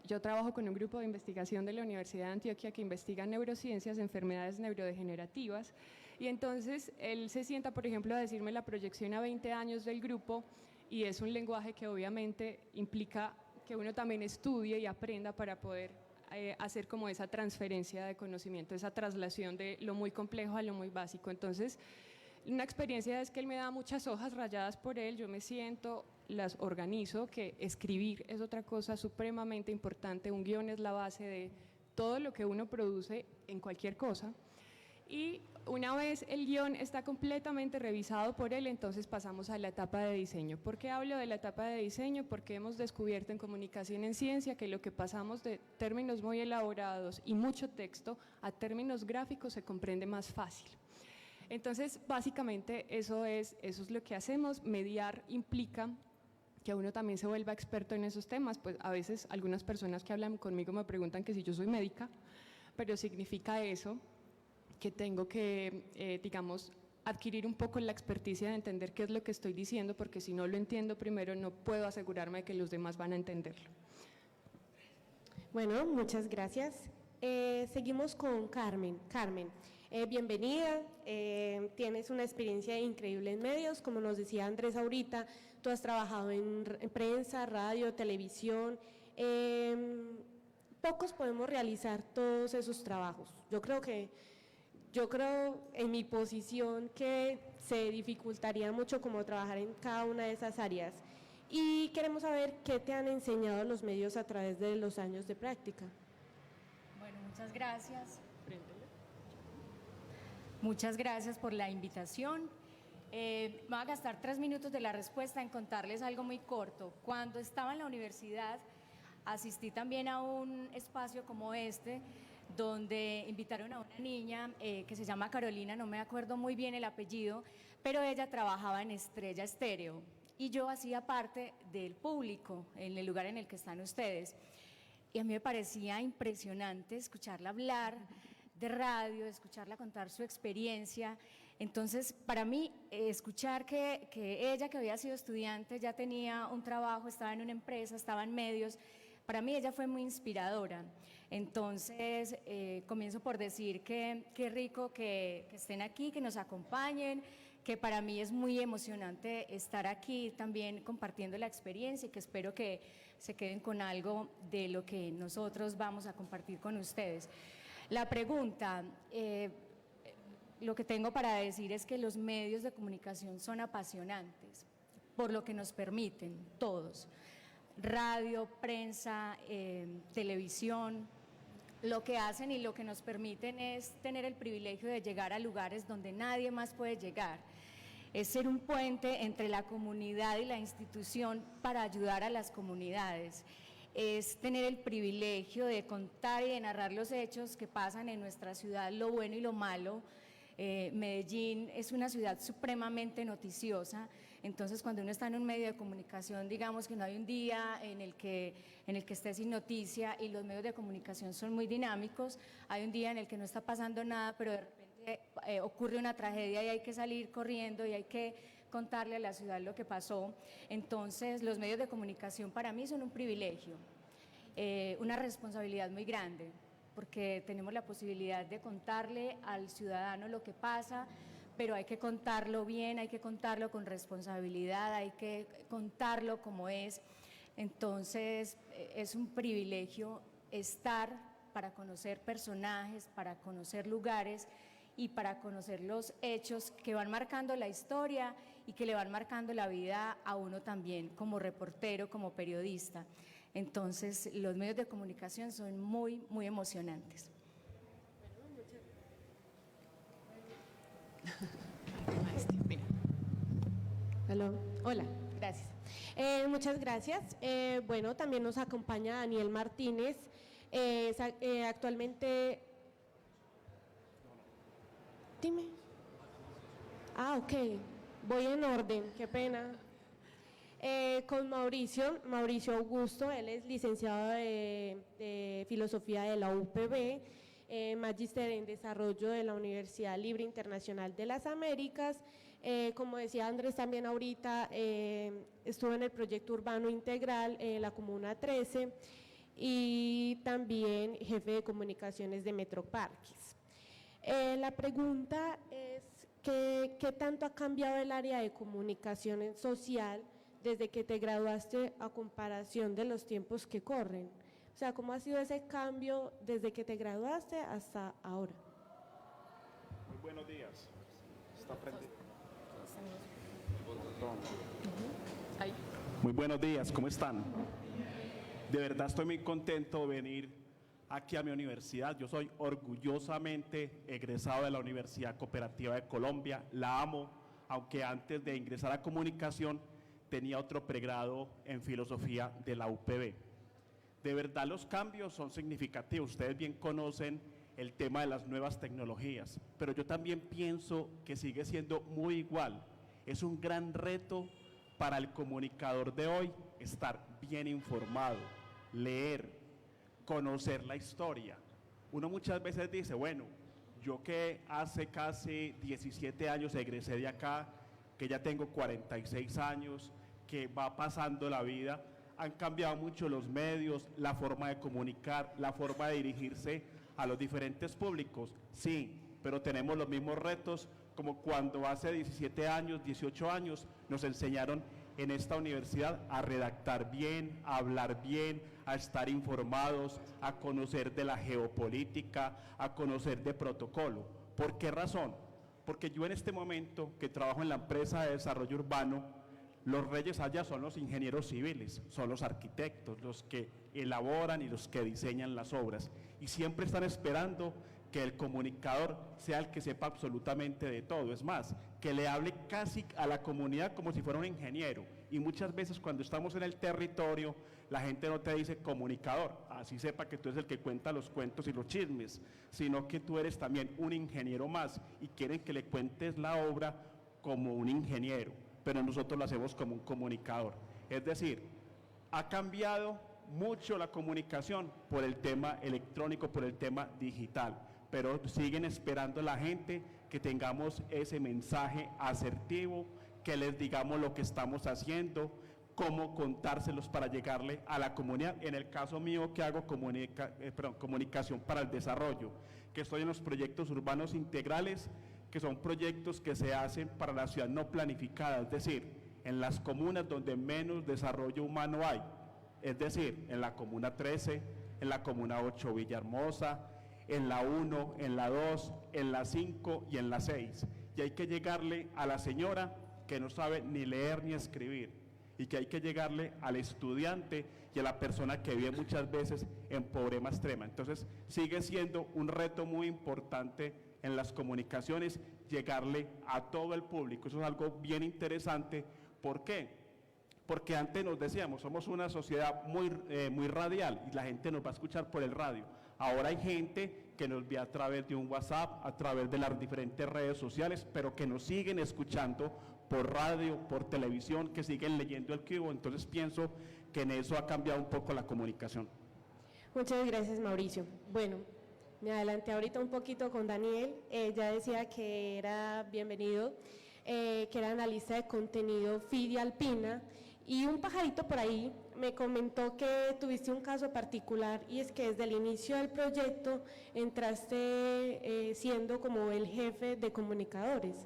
yo trabajo con un grupo de investigación de la Universidad de Antioquia que investiga neurociencias, enfermedades neurodegenerativas, y entonces él se sienta, por ejemplo, a decirme la proyección a 20 años del grupo, y es un lenguaje que obviamente implica que uno también estudie y aprenda para poder hacer como esa transferencia de conocimiento, esa traslación de lo muy complejo a lo muy básico. Entonces, una experiencia es que él me da muchas hojas rayadas por él, yo me siento, las organizo, que escribir es otra cosa supremamente importante, un guión es la base de todo lo que uno produce en cualquier cosa. Y una vez el guión está completamente revisado por él, entonces pasamos a la etapa de diseño. ¿Por qué hablo de la etapa de diseño? Porque hemos descubierto en comunicación en ciencia que lo que pasamos de términos muy elaborados y mucho texto a términos gráficos se comprende más fácil. Entonces, básicamente eso es lo que hacemos. Mediar implica que uno también se vuelva experto en esos temas. Pues a veces algunas personas que hablan conmigo me preguntan que si yo soy médica, pero significa eso, que tengo que, digamos, adquirir un poco la experticia de entender qué es lo que estoy diciendo, porque si no lo entiendo primero no puedo asegurarme de que los demás van a entenderlo. Bueno, muchas gracias. Seguimos con Carmen. Carmen, bienvenida, tienes una experiencia increíble en medios, como nos decía Andrés ahorita, tú has trabajado en prensa, radio, televisión, pocos podemos realizar todos esos trabajos. Yo creo en mi posición que se dificultaría mucho como trabajar en cada una de esas áreas. Y queremos saber qué te han enseñado los medios a través de los años de práctica. Bueno, muchas gracias. Muchas gracias por la invitación. Me voy a gastar 3 minutos de la respuesta en contarles algo muy corto. Cuando estaba en la universidad, asistí también a un espacio como este, donde invitaron a una niña que se llama Carolina, no me acuerdo muy bien el apellido, pero ella trabajaba en Estrella Estéreo y yo hacía parte del público en el lugar en el que están ustedes. Y a mí me parecía impresionante escucharla hablar de radio, escucharla contar su experiencia. Entonces, para mí, escuchar que ella, que había sido estudiante, ya tenía un trabajo, estaba en una empresa, estaba en medios, para mí ella fue muy inspiradora. Entonces, comienzo por decir que qué rico que estén aquí, que nos acompañen, que para mí es muy emocionante estar aquí también compartiendo la experiencia y que espero que se queden con algo de lo que nosotros vamos a compartir con ustedes. La pregunta, lo que tengo para decir es que los medios de comunicación son apasionantes por lo que nos permiten todos. Radio, prensa, televisión, lo que hacen y lo que nos permiten es tener el privilegio de llegar a lugares donde nadie más puede llegar. Es ser un puente entre la comunidad y la institución para ayudar a las comunidades. Es tener el privilegio de contar y de narrar los hechos que pasan en nuestra ciudad, lo bueno y lo malo. Medellín es una ciudad supremamente noticiosa, entonces cuando uno está en un medio de comunicación, digamos que no hay un día en el que esté sin noticia, y los medios de comunicación son muy dinámicos. Hay un día en el que no está pasando nada, pero de repente ocurre una tragedia y hay que salir corriendo y hay que contarle a la ciudad lo que pasó. Entonces los medios de comunicación para mí son un privilegio, una responsabilidad muy grande, porque tenemos la posibilidad de contarle al ciudadano lo que pasa, pero hay que contarlo bien, hay que contarlo con responsabilidad, hay que contarlo como es. Entonces, es un privilegio estar para conocer personajes, para conocer lugares y para conocer los hechos que van marcando la historia y que le van marcando la vida a uno también como reportero, como periodista. Entonces, los medios de comunicación son muy, muy emocionantes. Hola, gracias. Muchas gracias. Bueno, también nos acompaña Daniel Martínez, actualmente… Dime. Ok, voy en orden, qué pena. Con Mauricio Augusto, él es licenciado de Filosofía de la UPB, magíster en Desarrollo de la Universidad Libre Internacional de las Américas. Como decía Andrés también ahorita, estuvo en el proyecto urbano integral en la Comuna 13 y también jefe de comunicaciones de Metroparques. La pregunta es, ¿qué tanto ha cambiado el área de comunicación social desde que te graduaste a comparación de los tiempos que corren? O sea, ¿cómo ha sido ese cambio desde que te graduaste hasta ahora? Muy buenos días. ¿Está prendido? Ahí. Muy buenos días, ¿cómo están? De verdad estoy muy contento de venir aquí a mi universidad. Yo soy orgullosamente egresado de la Universidad Cooperativa de Colombia, la amo, aunque antes de ingresar a comunicación tenía otro pregrado en filosofía de la UPB. De verdad los cambios son significativos, ustedes bien conocen el tema de las nuevas tecnologías, pero yo también pienso que sigue siendo muy igual. Es un gran reto para el comunicador de hoy estar bien informado, leer, conocer la historia. Uno muchas veces dice, bueno, yo que hace casi 17 años egresé de acá, que ya tengo 46 años, que va pasando la vida, han cambiado mucho los medios, la forma de comunicar, la forma de dirigirse a los diferentes públicos, sí, pero tenemos los mismos retos como cuando hace 17 años, 18 años nos enseñaron en esta universidad a redactar bien, a hablar bien, a estar informados, a conocer de la geopolítica, a conocer de protocolo. ¿Por qué razón? Porque yo en este momento que trabajo en la empresa de desarrollo urbano, los reyes allá son los ingenieros civiles, son los arquitectos, los que elaboran y los que diseñan las obras. Y siempre están esperando que el comunicador sea el que sepa absolutamente de todo. Es más, que le hable casi a la comunidad como si fuera un ingeniero. Y muchas veces cuando estamos en el territorio, la gente no te dice comunicador, así sepa que tú eres el que cuenta los cuentos y los chismes, sino que tú eres también un ingeniero más y quieren que le cuentes la obra como un ingeniero, pero nosotros lo hacemos como un comunicador. Es decir, ha cambiado mucho la comunicación por el tema electrónico, por el tema digital, pero siguen esperando la gente que tengamos ese mensaje asertivo, que les digamos lo que estamos haciendo, cómo contárselos para llegarle a la comunidad. En el caso mío que hago comunicación para el desarrollo, que estoy en los proyectos urbanos integrales, que son proyectos que se hacen para la ciudad no planificada, es decir, en las comunas donde menos desarrollo humano hay, es decir, en la comuna 13, en la comuna 8 Villahermosa, en la 1, en la 2, en la 5 y en la 6. Y hay que llegarle a la señora que no sabe ni leer ni escribir, y que hay que llegarle al estudiante y a la persona que vive muchas veces en pobreza extrema. Entonces, sigue siendo un reto muy importante en las comunicaciones, llegarle a todo el público. Eso es algo bien interesante. ¿Por qué? Porque antes nos decíamos, somos una sociedad muy radial y la gente nos va a escuchar por el radio. Ahora hay gente que nos ve a través de un WhatsApp, a través de las diferentes redes sociales, pero que nos siguen escuchando por radio, por televisión, que siguen leyendo el Cubo. Entonces pienso que en eso ha cambiado un poco la comunicación. Muchas gracias, Mauricio. Bueno, me adelanté ahorita un poquito con Daniel, ya decía que era bienvenido, que era analista de contenido FIDI Alpina, y un pajarito por ahí me comentó que tuviste un caso particular, y es que desde el inicio del proyecto entraste siendo como el jefe de comunicadores.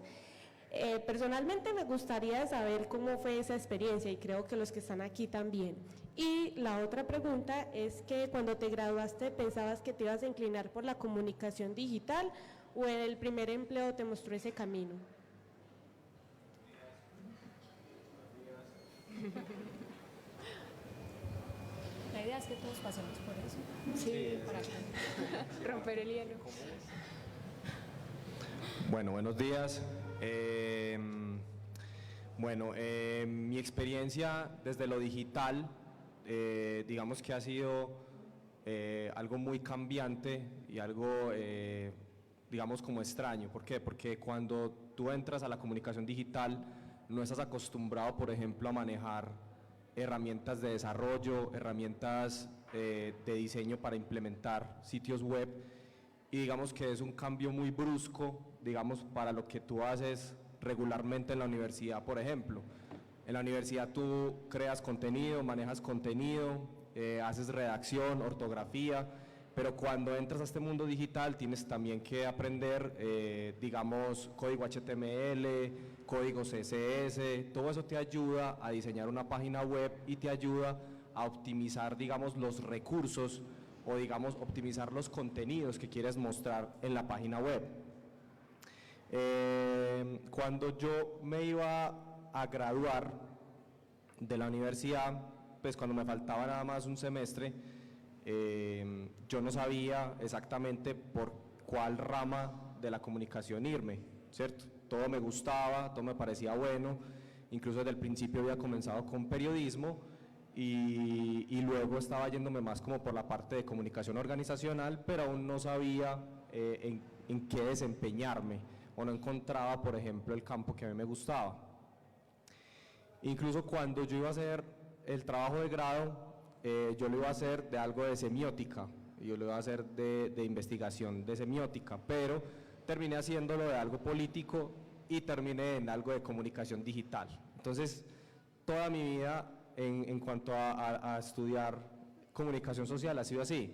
Personalmente me gustaría saber cómo fue esa experiencia, y creo que los que están aquí también. Y la otra pregunta es que cuando te graduaste, ¿pensabas que te ibas a inclinar por la comunicación digital o en el primer empleo te mostró ese camino? La idea es que todos pasemos por eso. Sí, Para romper el hielo. Bueno, buenos días. Mi experiencia desde lo digital, digamos que ha sido algo muy cambiante y algo, digamos, como extraño. ¿Por qué? Porque cuando tú entras a la comunicación digital, no estás acostumbrado, por ejemplo, a manejar herramientas de desarrollo, herramientas de diseño para implementar sitios web, y digamos que es un cambio muy brusco, digamos, para lo que tú haces regularmente en la universidad. Por ejemplo, en la universidad tú creas contenido, manejas contenido, haces redacción, ortografía, pero cuando entras a este mundo digital tienes también que aprender, digamos, código HTML, código CSS, todo eso te ayuda a diseñar una página web y te ayuda a optimizar, digamos, los recursos o, digamos, optimizar los contenidos que quieres mostrar en la página web. Cuando yo me iba a graduar de la universidad, pues cuando me faltaba nada más un semestre, yo no sabía exactamente por cuál rama de la comunicación irme, ¿cierto? Todo me gustaba, todo me parecía bueno, incluso desde el principio había comenzado con periodismo y luego estaba yéndome más como por la parte de comunicación organizacional, pero aún no sabía en qué desempeñarme o no encontraba, por ejemplo, el campo que a mí me gustaba. Incluso cuando yo iba a hacer el trabajo de grado, yo lo iba a hacer de algo de semiótica, yo lo iba a hacer de investigación de semiótica, pero terminé haciéndolo de algo político y terminé en algo de comunicación digital. Entonces, toda mi vida en cuanto a estudiar comunicación social ha sido así.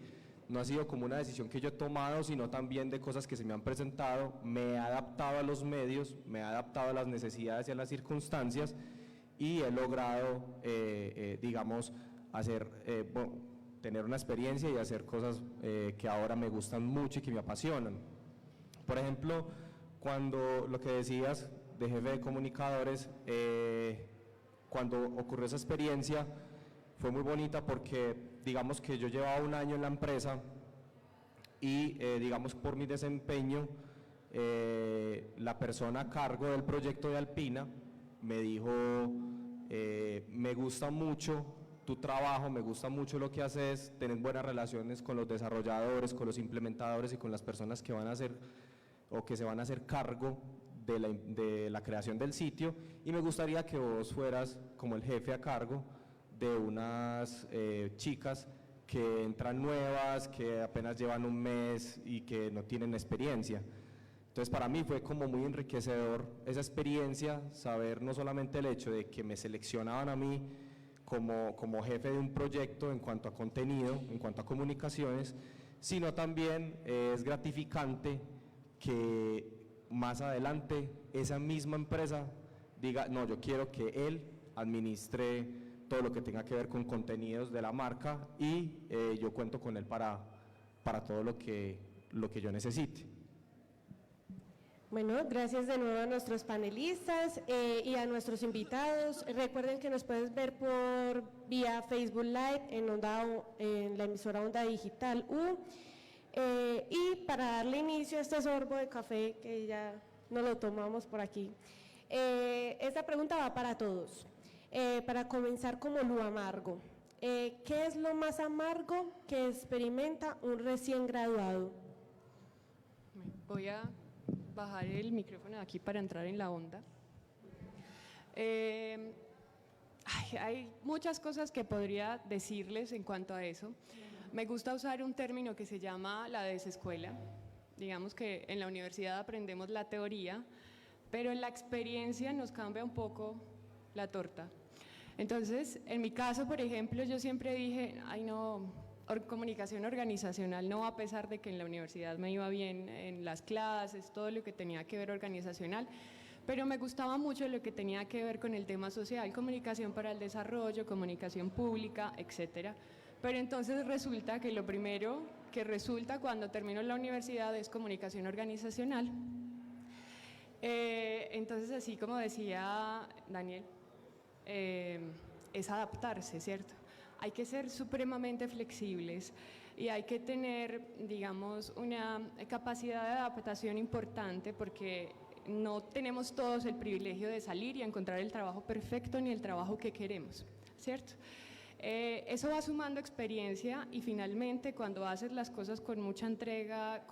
No ha sido como una decisión que yo he tomado, sino también de cosas que se me han presentado. Me he adaptado a los medios, me he adaptado a las necesidades y a las circunstancias y he logrado, digamos, tener una experiencia y hacer cosas que ahora me gustan mucho y que me apasionan. Por ejemplo, cuando lo que decías de jefe de comunicadores, cuando ocurrió esa experiencia fue muy bonita porque digamos que yo llevaba un año en la empresa y digamos por mi desempeño la persona a cargo del proyecto de Alpina me dijo me gusta mucho tu trabajo, me gusta mucho lo que haces, tenés buenas relaciones con los desarrolladores, con los implementadores y con las personas que van a hacer o que se van a hacer cargo de la creación del sitio y me gustaría que vos fueras como el jefe a cargo de unas chicas que entran nuevas, que apenas llevan un mes y que no tienen experiencia. Entonces para mí fue como muy enriquecedor esa experiencia, saber no solamente el hecho de que me seleccionaban a mí como jefe de un proyecto en cuanto a contenido, en cuanto a comunicaciones, sino también es gratificante que más adelante esa misma empresa diga, no, yo quiero que él administre todo lo que tenga que ver con contenidos de la marca y yo cuento con él para todo lo que yo necesite. Bueno, gracias de nuevo a nuestros panelistas y a nuestros invitados. Recuerden que nos puedes ver por vía Facebook Live en la emisora Onda Digital U. Y para darle inicio a este sorbo de café que ya no lo tomamos por aquí, esta pregunta va para todos. Para comenzar como lo amargo, ¿qué es lo más amargo que experimenta un recién graduado? Voy a bajar el micrófono de aquí para entrar en la onda. Hay muchas cosas que podría decirles en cuanto a eso. Me gusta usar un término que se llama la desescuela. Digamos que en la universidad aprendemos la teoría, pero en la experiencia nos cambia un poco la torta. Entonces, en mi caso, por ejemplo, yo siempre dije, ay no, comunicación organizacional no, a pesar de que en la universidad me iba bien en las clases, todo lo que tenía que ver organizacional, pero me gustaba mucho lo que tenía que ver con el tema social, comunicación para el desarrollo, comunicación pública, etcétera. Pero entonces resulta que lo primero que resulta cuando termino la universidad es comunicación organizacional. Entonces, así como decía Daniel, es adaptarse, ¿cierto? Hay que ser supremamente flexibles y hay que tener, digamos, una capacidad de adaptación importante porque no tenemos todos el privilegio de salir y encontrar el trabajo perfecto ni el trabajo que queremos, ¿cierto? Eso va sumando experiencia y finalmente cuando haces las cosas con mucha entrega,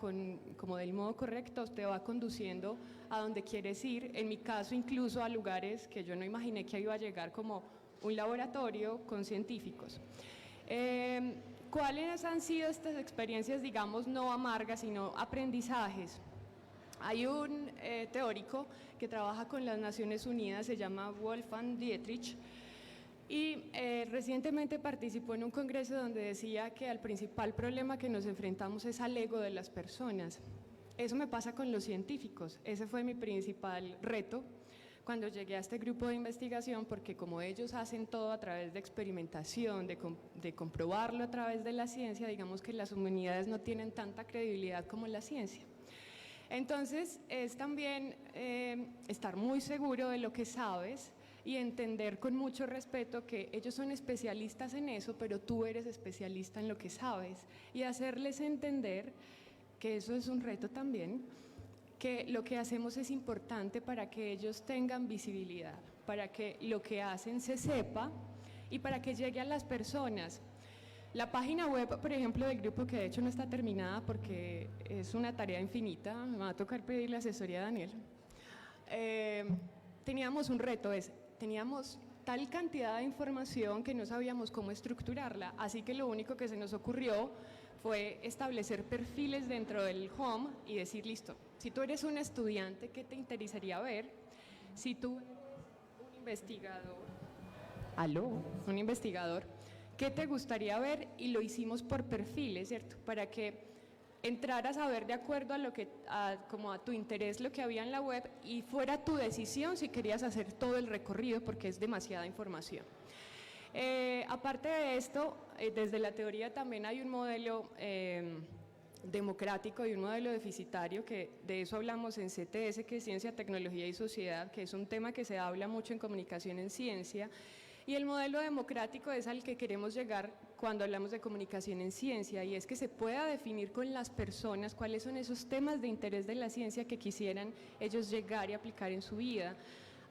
como del modo correcto, te va conduciendo a donde quieres ir, en mi caso incluso a lugares que yo no imaginé que iba a llegar, como un laboratorio con científicos. ¿Cuáles han sido estas experiencias, digamos, no amargas, sino aprendizajes? Hay un teórico que trabaja con las Naciones Unidas, se llama Wolfgang Dietrich, Y recientemente participó en un congreso donde decía que el principal problema que nos enfrentamos es al ego de las personas. Eso me pasa con los científicos, ese fue mi principal reto cuando llegué a este grupo de investigación, porque como ellos hacen todo a través de experimentación, de comprobarlo a través de la ciencia, digamos que las humanidades no tienen tanta credibilidad como la ciencia. Entonces es también estar muy seguro de lo que sabes y entender con mucho respeto que ellos son especialistas en eso, pero tú eres especialista en lo que sabes, y hacerles entender que eso es un reto también, que lo que hacemos es importante para que ellos tengan visibilidad, para que lo que hacen se sepa y para que llegue a las personas. La página web, por ejemplo, del grupo, que de hecho no está terminada porque es una tarea infinita, me va a tocar pedirle asesoría a Daniel, teníamos un reto, teníamos tal cantidad de información que no sabíamos cómo estructurarla, así que lo único que se nos ocurrió fue establecer perfiles dentro del home y decir, listo, si tú eres un estudiante, ¿qué te interesaría ver? Si tú eres un investigador, un investigador, ¿qué te gustaría ver? Y lo hicimos por perfiles, ¿cierto? Para que entraras a ver de acuerdo a como a tu interés lo que había en la web y fuera tu decisión si querías hacer todo el recorrido, porque es demasiada información. Aparte de esto, desde la teoría también hay un modelo democrático y un modelo deficitario, que de eso hablamos en CTS, que es Ciencia, Tecnología y Sociedad, que es un tema que se habla mucho en comunicación en ciencia, y el modelo democrático es al que queremos llegar cuando hablamos de comunicación en ciencia, y es que se pueda definir con las personas cuáles son esos temas de interés de la ciencia que quisieran ellos llegar y aplicar en su vida.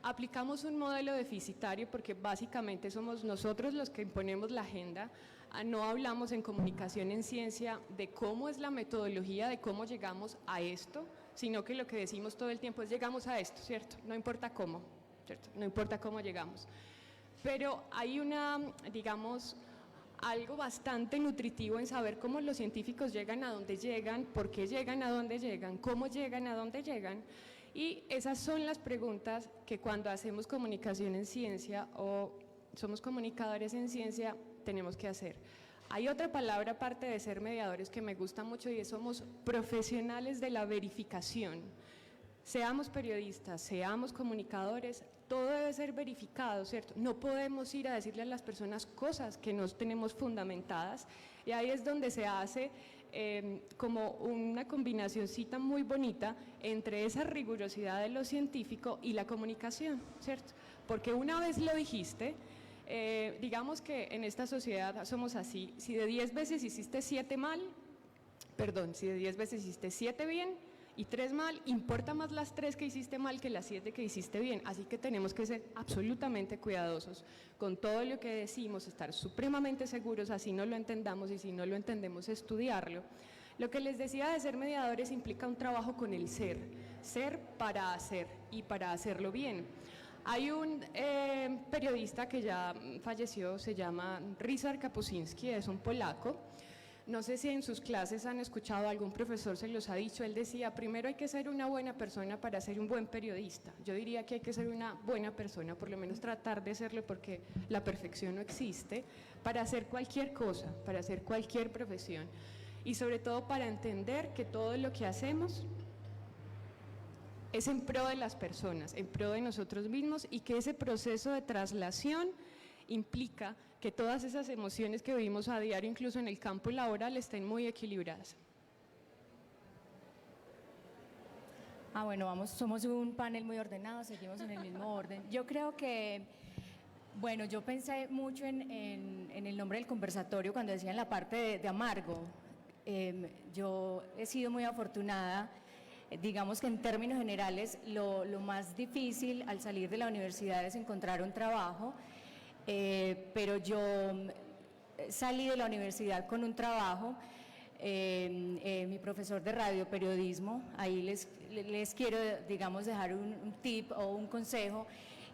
Aplicamos un modelo deficitario porque básicamente somos nosotros los que imponemos la agenda. No hablamos en comunicación en ciencia de cómo es la metodología, de cómo llegamos a esto, sino que lo que decimos todo el tiempo es llegamos a esto, ¿cierto? No importa cómo, ¿cierto? No importa cómo llegamos. Pero hay digamos, algo bastante nutritivo en saber cómo los científicos llegan a donde llegan, por qué llegan a donde llegan, cómo llegan a donde llegan. Y esas son las preguntas que cuando hacemos comunicación en ciencia o somos comunicadores en ciencia tenemos que hacer. Hay otra palabra aparte de ser mediadores que me gusta mucho y es somos profesionales de la verificación. Seamos periodistas, seamos comunicadores, todo debe ser verificado, ¿cierto? No podemos ir a decirle a las personas cosas que no tenemos fundamentadas, y ahí es donde se hace como una combinacioncita muy bonita entre esa rigurosidad de lo científico y la comunicación, ¿cierto? Porque una vez lo dijiste, digamos que en esta sociedad somos así, si de 10 veces hiciste 7 mal, si de 10 veces hiciste 7 bien y 3 mal, importa más las 3 que hiciste mal que las 7 que hiciste bien, así que tenemos que ser absolutamente cuidadosos con todo lo que decimos, estar supremamente seguros, así no lo entendamos, y si no lo entendemos, estudiarlo. Lo que les decía de ser mediadores implica un trabajo con el ser para hacer y para hacerlo bien. Hay un periodista que ya falleció, se llama Ryszard Kapuscinski, es un polaco. No sé si en sus clases han escuchado, algún profesor se los ha dicho, él decía, primero hay que ser una buena persona para ser un buen periodista. Yo diría que hay que ser una buena persona, por lo menos tratar de serlo, porque la perfección no existe, para hacer cualquier cosa, para hacer cualquier profesión, y sobre todo para entender que todo lo que hacemos es en pro de las personas, en pro de nosotros mismos, y que ese proceso de traslación implica que todas esas emociones que vivimos a diario, incluso en el campo laboral, estén muy equilibradas. Bueno, somos un panel muy ordenado, seguimos en el mismo orden. Yo creo que, bueno, yo pensé mucho en el nombre del conversatorio cuando decían la parte de amargo. Yo he sido muy afortunada. Digamos que en términos generales lo más difícil al salir de la universidad es encontrar un trabajo, pero yo salí de la universidad con un trabajo, mi profesor de radioperiodismo, ahí les quiero, digamos, dejar un tip o un consejo,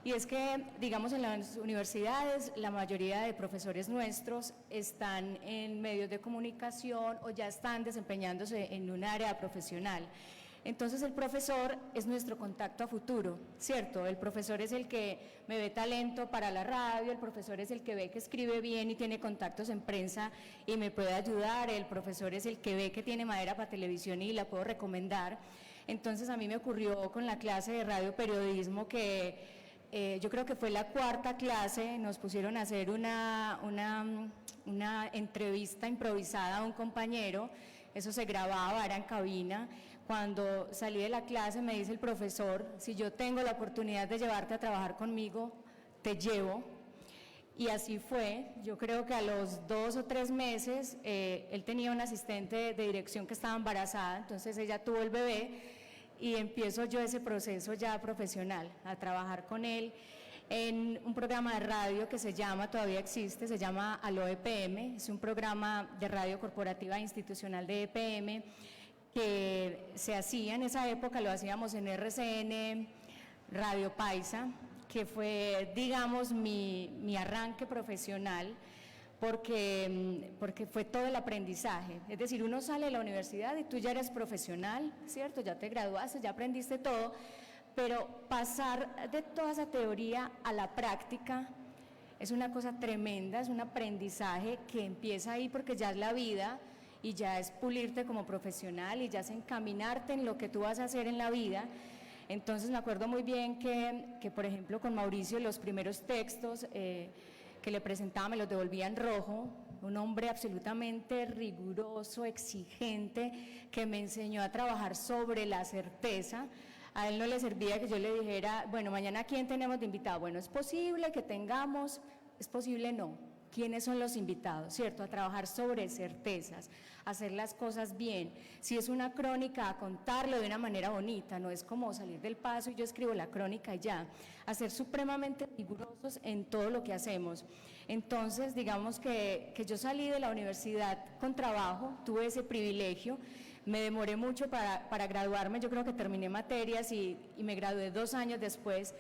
y es que, digamos, en las universidades la mayoría de profesores nuestros están en medios de comunicación o ya están desempeñándose en un área profesional. Entonces el profesor es nuestro contacto a futuro, ¿cierto? El profesor es el que me ve talento para la radio, el profesor es el que ve que escribe bien y tiene contactos en prensa y me puede ayudar, el profesor es el que ve que tiene madera para televisión y la puedo recomendar. Entonces a mí me ocurrió con la clase de radio periodismo que yo creo que fue la cuarta clase, nos pusieron a hacer una entrevista improvisada a un compañero, eso se grababa, era en cabina. Cuando salí de la clase me dice el profesor, si yo tengo la oportunidad de llevarte a trabajar conmigo, te llevo. Y así fue, yo creo que a los 2 o 3 meses, él tenía una asistente de dirección que estaba embarazada, entonces ella tuvo el bebé y empiezo yo ese proceso ya profesional, a trabajar con él en un programa de radio que se llama, todavía existe, se llama Aló EPM, es un programa de radio corporativa e institucional de EPM, que se hacía en esa época, lo hacíamos en RCN, Radio Paisa, que fue, digamos, mi arranque profesional, porque fue todo el aprendizaje. Es decir, uno sale de la universidad y tú ya eres profesional, ¿cierto? Ya te graduaste, ya aprendiste todo, pero pasar de toda esa teoría a la práctica es una cosa tremenda, es un aprendizaje que empieza ahí porque ya es la vida, y ya es pulirte como profesional y ya es encaminarte en lo que tú vas a hacer en la vida. Entonces me acuerdo muy bien que por ejemplo con Mauricio los primeros textos que le presentaba me los devolvía en rojo, un hombre absolutamente riguroso, exigente, que me enseñó a trabajar sobre la certeza. A él no le servía que yo le dijera, bueno, mañana ¿quién tenemos de invitado? Bueno, es posible que tengamos, es posible no. ¿Quiénes son los invitados? ¿Cierto? A trabajar sobre certezas, hacer las cosas bien. Si es una crónica, a contarlo de una manera bonita, no es como salir del paso y yo escribo la crónica y ya. A ser supremamente rigurosos en todo lo que hacemos. Entonces, digamos que yo salí de la universidad con trabajo, tuve ese privilegio, me demoré mucho para graduarme, yo creo que terminé materias y me gradué 2 años después,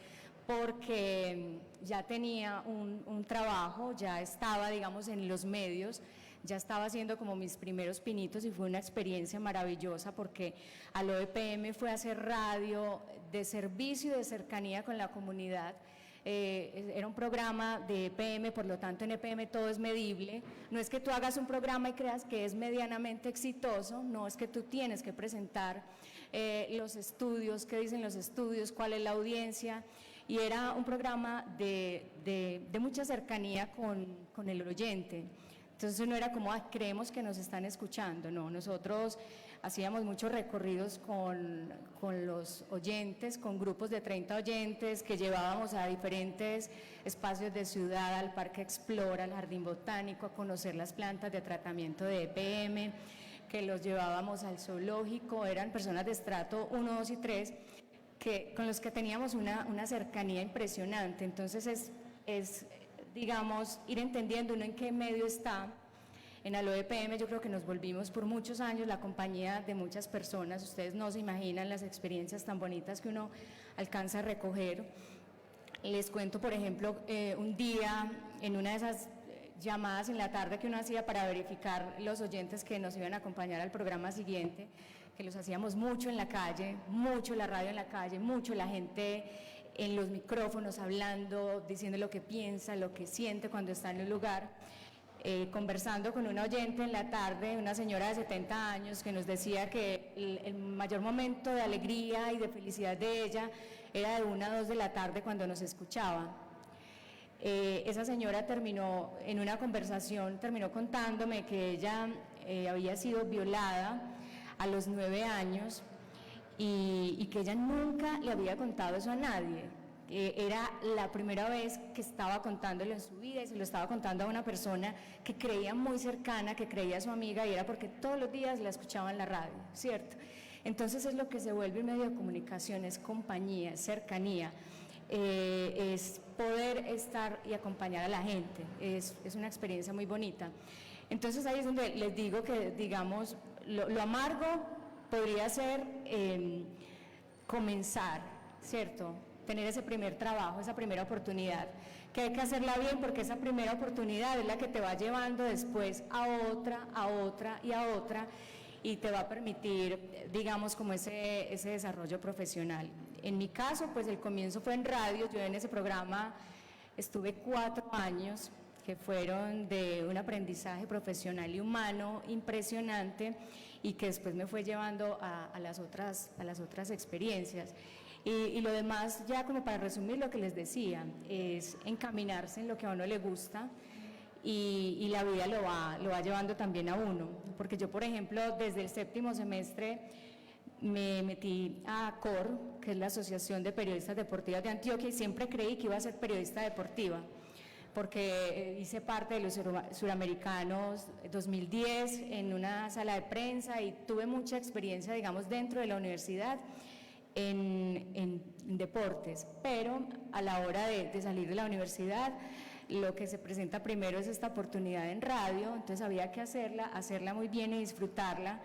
porque ya tenía un trabajo, ya estaba, digamos, en los medios, ya estaba haciendo como mis primeros pinitos y fue una experiencia maravillosa porque a lo EPM fue a hacer radio de servicio y de cercanía con la comunidad. Era un programa de EPM, por lo tanto en EPM todo es medible, no es que tú hagas un programa y creas que es medianamente exitoso, no, es que tú tienes que presentar los estudios, qué dicen los estudios, cuál es la audiencia, y era un programa de mucha cercanía con el oyente. Entonces no era como, creemos que nos están escuchando, no, nosotros hacíamos muchos recorridos con los oyentes, con grupos de 30 oyentes que llevábamos a diferentes espacios de ciudad, al Parque Explora, al Jardín Botánico, a conocer las plantas de tratamiento de EPM, que los llevábamos al zoológico, eran personas de estrato 1, 2 y 3, con los que teníamos una cercanía impresionante. Entonces es, digamos, ir entendiendo uno en qué medio está. En Aló EPM yo creo que nos volvimos por muchos años la compañía de muchas personas, ustedes no se imaginan las experiencias tan bonitas que uno alcanza a recoger. Les cuento, por ejemplo, un día en una de esas llamadas en la tarde que uno hacía para verificar los oyentes que nos iban a acompañar al programa siguiente, que los hacíamos mucho en la calle, mucho la radio en la calle, mucho la gente en los micrófonos hablando, diciendo lo que piensa, lo que siente cuando está en un lugar. Conversando con una oyente en la tarde, una señora de 70 años que nos decía que el mayor momento de alegría y de felicidad de ella era de 1 a 2 de la tarde cuando nos escuchaba. Esa señora terminó en una conversación, terminó contándome que ella había sido violada a los 9 años y que ella nunca le había contado eso a nadie. Era la primera vez que estaba contándolo en su vida y se lo estaba contando a una persona que creía muy cercana, que creía su amiga, y era porque todos los días la escuchaba en la radio, ¿cierto? Entonces es lo que se vuelve un medio de comunicación, es compañía, es cercanía, es poder estar y acompañar a la gente, es una experiencia muy bonita. Entonces ahí es donde les digo que, digamos, lo amargo podría ser comenzar, ¿cierto? Tener ese primer trabajo, esa primera oportunidad, que hay que hacerla bien porque esa primera oportunidad es la que te va llevando después a otra y a otra, y te va a permitir, digamos, como ese desarrollo profesional. En mi caso, pues el comienzo fue en radio, yo en ese programa estuve 4 años, que fueron de un aprendizaje profesional y humano impresionante y que después me fue llevando a las otras experiencias. Y lo demás, ya como para resumir lo que les decía, es encaminarse en lo que a uno le gusta y la vida lo va llevando también a uno. Porque yo, por ejemplo, desde el 7º semestre me metí a ACOR, que es la Asociación de Periodistas Deportivas de Antioquia, y siempre creí que iba a ser periodista deportiva, porque hice parte de los suramericanos 2010 en una sala de prensa y tuve mucha experiencia, digamos, dentro de la universidad en deportes, pero a la hora de salir de la universidad, lo que se presenta primero es esta oportunidad en radio, entonces había que hacerla muy bien y disfrutarla.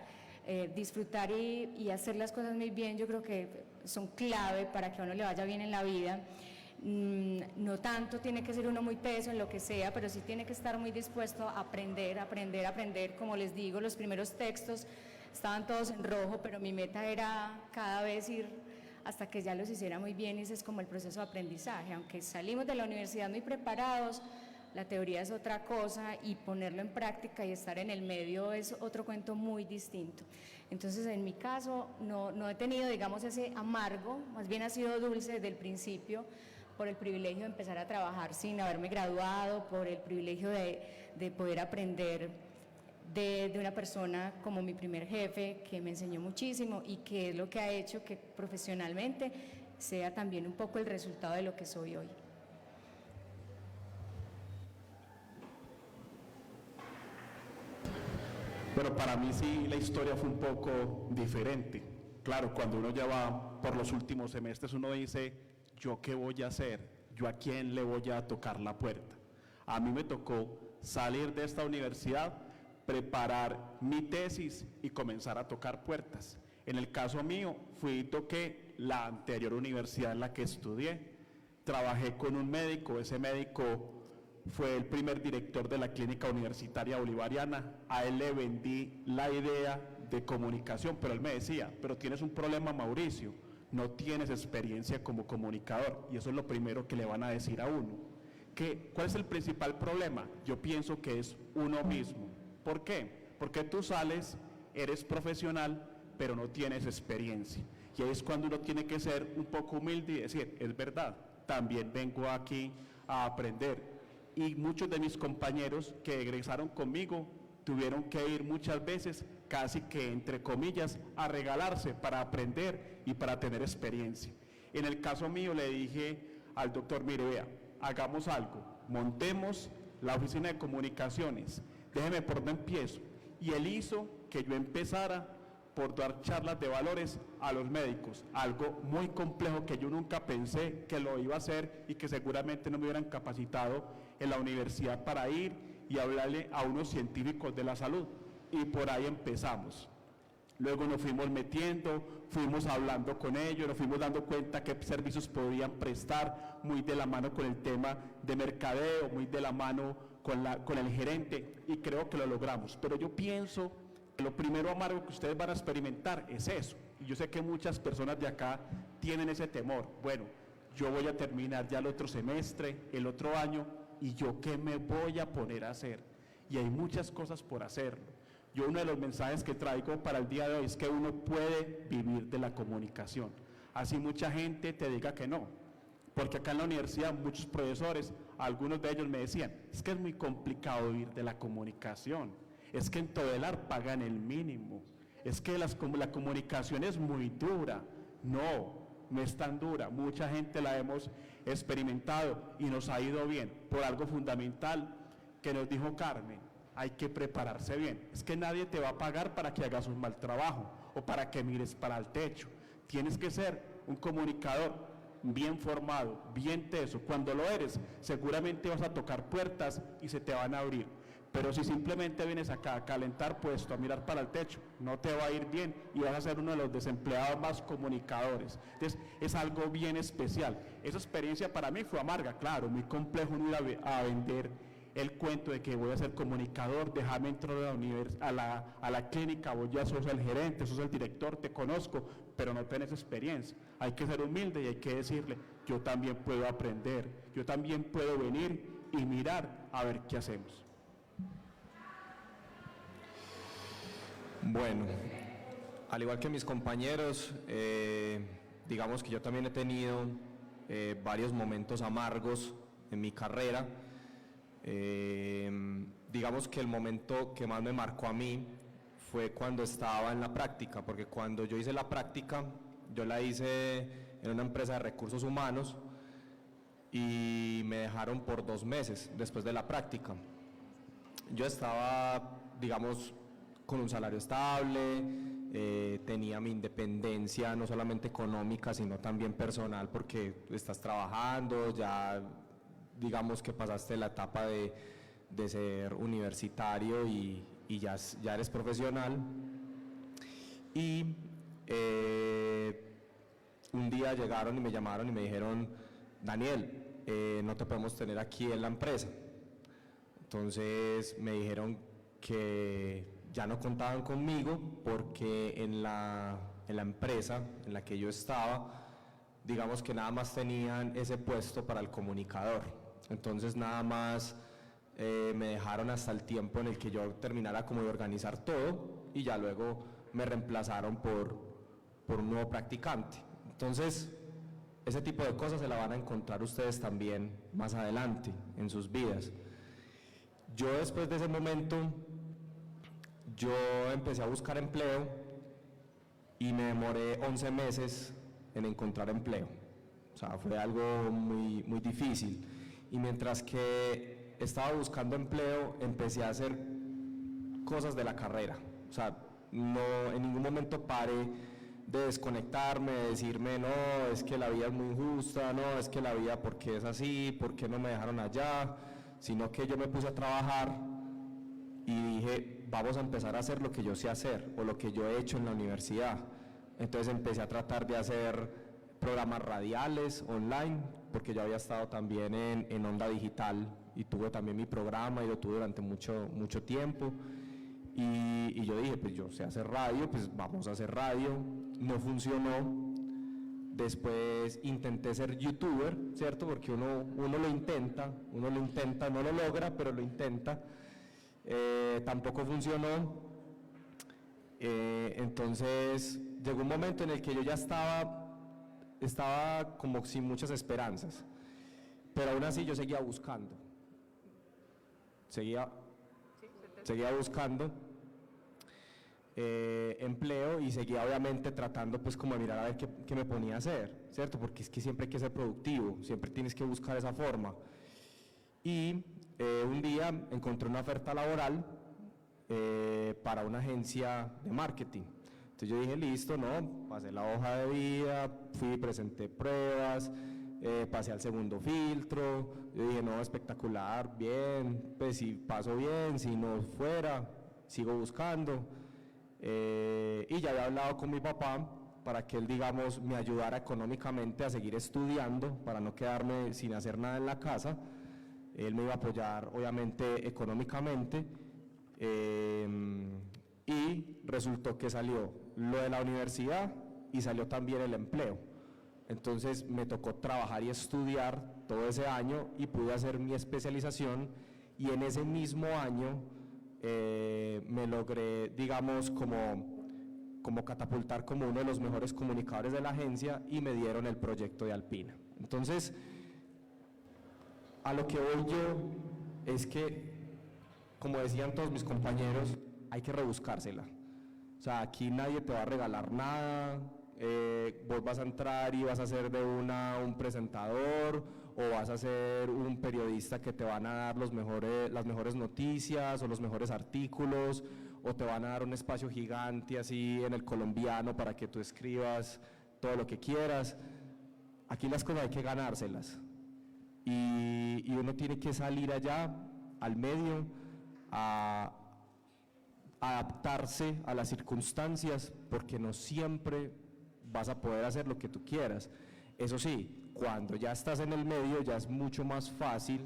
Disfrutar y hacer las cosas muy bien, yo creo que son clave para que a uno le vaya bien en la vida. No tanto tiene que ser uno muy teso en lo que sea, pero sí tiene que estar muy dispuesto a aprender. Como les digo, los primeros textos estaban todos en rojo, pero mi meta era cada vez ir hasta que ya los hiciera muy bien, y ese es como el proceso de aprendizaje. Aunque salimos de la universidad muy preparados, la teoría es otra cosa y ponerlo en práctica y estar en el medio es otro cuento muy distinto. Entonces, en mi caso, no he tenido, digamos, ese amargo, más bien ha sido dulce desde el principio, por el privilegio de empezar a trabajar sin haberme graduado, por el privilegio de poder aprender de una persona como mi primer jefe, que me enseñó muchísimo y que es lo que ha hecho que profesionalmente sea también un poco el resultado de lo que soy hoy. Pero para mí sí la historia fue un poco diferente. Claro, cuando uno ya va por los últimos semestres, uno dice, ¿yo qué voy a hacer? ¿Yo a quién le voy a tocar la puerta? A mí me tocó salir de esta universidad, preparar mi tesis y comenzar a tocar puertas. En el caso mío, toqué la anterior universidad en la que estudié, trabajé con un médico, ese médico fue el primer director de la Clínica Universitaria Bolivariana, a él le vendí la idea de comunicación, pero él me decía, pero tienes un problema, Mauricio, no tienes experiencia como comunicador, y eso es lo primero que le van a decir a uno. ¿Cuál es el principal problema? Yo pienso que es uno mismo. ¿Por qué? Porque tú sales, eres profesional, pero no tienes experiencia, y ahí es cuando uno tiene que ser un poco humilde y decir, es verdad, también vengo aquí a aprender. Y muchos de mis compañeros que egresaron conmigo tuvieron que ir muchas veces, casi que entre comillas, a regalarse para aprender y para tener experiencia. En el caso mío le dije al doctor, mire, vea, hagamos algo, montemos la oficina de comunicaciones, déjeme por dónde empiezo. Y él hizo que yo empezara por dar charlas de valores a los médicos, algo muy complejo que yo nunca pensé que lo iba a hacer y que seguramente no me hubieran capacitado en la universidad para ir y hablarle a unos científicos de la salud, y por ahí empezamos. Luego nos fuimos metiendo, fuimos hablando con ellos, nos fuimos dando cuenta qué servicios podían prestar, muy de la mano con el tema de mercadeo, muy de la mano con el gerente, y creo que lo logramos. Pero yo pienso que lo primero amargo que ustedes van a experimentar es eso, y yo sé que muchas personas de acá tienen ese temor. Bueno, yo voy a terminar ya el otro semestre, el otro año, ¿y yo qué me voy a poner a hacer? Y hay muchas cosas por hacerlo. Yo uno de los mensajes que traigo para el día de hoy es que uno puede vivir de la comunicación, así mucha gente te diga que no, porque acá en la universidad muchos profesores, algunos de ellos me decían, es que es muy complicado vivir de la comunicación, es que en Todelar pagan el mínimo, es que la comunicación es muy dura. No es tan dura, mucha gente la hemos experimentado y nos ha ido bien, por algo fundamental que nos dijo Carmen, hay que prepararse bien, es que nadie te va a pagar para que hagas un mal trabajo o para que mires para el techo, tienes que ser un comunicador bien formado, bien teso. Cuando lo eres, seguramente vas a tocar puertas y se te van a abrir, pero si simplemente vienes acá a calentar puesto, a mirar para el techo, no te va a ir bien y vas a ser uno de los desempleados más comunicadores. Entonces, es algo bien especial. Esa experiencia para mí fue amarga, claro, muy complejo no ir a vender el cuento de que voy a ser comunicador, déjame entrar a la clínica, vos ya sos el gerente, sos el director, te conozco, pero no tenés experiencia. Hay que ser humilde y hay que decirle, yo también puedo aprender, yo también puedo venir y mirar a ver qué hacemos. Bueno, al igual que mis compañeros, digamos que yo también he tenido varios momentos amargos en mi carrera. Digamos que el momento que más me marcó a mí fue cuando estaba en la práctica, porque cuando yo hice la práctica, yo la hice en una empresa de recursos humanos y me dejaron por 2 meses después de la práctica. Yo estaba, digamos, con un salario estable, tenía mi independencia no solamente económica, sino también personal, porque estás trabajando, ya digamos que pasaste la etapa de ser universitario y ya eres profesional. Y un día llegaron y me llamaron y me dijeron, Daniel, no te podemos tener aquí en la empresa. Entonces me dijeron que ya no contaban conmigo porque en la empresa en la que yo estaba, digamos que nada más tenían ese puesto para el comunicador. Entonces nada más me dejaron hasta el tiempo en el que yo terminara como de organizar todo y ya luego me reemplazaron por un nuevo practicante. Entonces ese tipo de cosas se la van a encontrar ustedes también más adelante en sus vidas. Yo después de ese momento, yo empecé a buscar empleo y me demoré 11 meses en encontrar empleo. O sea, fue algo muy, muy difícil. Y mientras que estaba buscando empleo, empecé a hacer cosas de la carrera. O sea, no, en ningún momento paré de desconectarme, de decirme, no, es que la vida es muy injusta, no, es que la vida, ¿por qué es así? ¿Por qué no me dejaron allá? Sino que yo me puse a trabajar y dije, vamos a empezar a hacer lo que yo sé hacer o lo que yo he hecho en la universidad. Entonces empecé a tratar de hacer programas radiales online, porque yo había estado también en Onda Digital y tuve también mi programa y lo tuve durante mucho tiempo. Y yo dije, pues yo sé hacer radio, pues vamos a hacer radio. No funcionó. Después intenté ser youtuber, ¿cierto? Porque uno lo intenta, no lo logra, pero lo intenta. Tampoco funcionó. Entonces llegó un momento en el que yo ya estaba como sin muchas esperanzas, pero aún así yo seguía buscando, seguía buscando empleo y seguía obviamente tratando pues como de mirar a ver qué me ponía a hacer, ¿cierto? Porque es que siempre hay que ser productivo, siempre tienes que buscar esa forma. Y un día encontré una oferta laboral para una agencia de marketing. Entonces yo dije, listo, no, pasé la hoja de vida, fui, presenté pruebas, pasé al segundo filtro, yo dije, no, espectacular, bien, pues si paso bien, si no fuera, sigo buscando. Y ya había hablado con mi papá para que él, digamos, me ayudara económicamente a seguir estudiando, para no quedarme sin hacer nada en la casa. Él me iba a apoyar, obviamente, económicamente. Y resultó que salió lo de la universidad y salió también el empleo. Entonces me tocó trabajar y estudiar todo ese año y pude hacer mi especialización, y en ese mismo año me logré, digamos, como catapultar como uno de los mejores comunicadores de la agencia, y me dieron el proyecto de Alpina. Entonces, a lo que voy yo es que, como decían todos mis compañeros, hay que rebuscársela. O sea, aquí nadie te va a regalar nada. Vos vas a entrar y vas a ser de un presentador, o vas a ser un periodista que te van a dar las mejores noticias o los mejores artículos, o te van a dar un espacio gigante así en El Colombiano para que tú escribas todo lo que quieras. Aquí las cosas hay que ganárselas, y uno tiene que salir allá al medio a adaptarse a las circunstancias, porque no siempre vas a poder hacer lo que tú quieras. Eso sí, cuando ya estás en el medio ya es mucho más fácil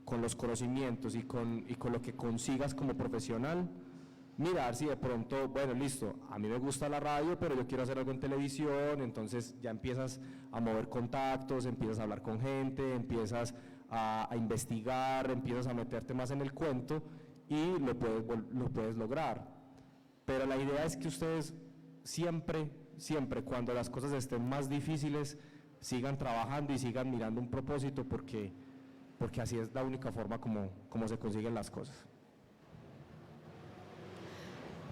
con los conocimientos y con lo que consigas como profesional, mirar si de pronto, bueno, listo, a mí me gusta la radio, pero yo quiero hacer algo en televisión, entonces ya empiezas a mover contactos, empiezas a hablar con gente, empiezas a investigar, empiezas a meterte más en el cuento y lo puedes lograr. Pero la idea es que ustedes siempre, cuando las cosas estén más difíciles, sigan trabajando y sigan mirando un propósito, porque así es la única forma como se consiguen las cosas.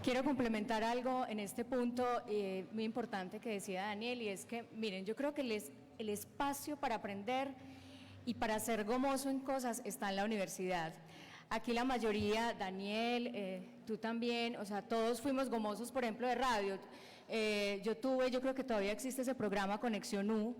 Quiero complementar algo en este punto muy importante que decía Daniel, y es que, miren, yo creo que el espacio para aprender y para ser gomoso en cosas está en la universidad. Aquí la mayoría, Daniel, tú también, o sea, todos fuimos gomosos, por ejemplo, de radio. Yo creo que todavía existe ese programa Conexión U,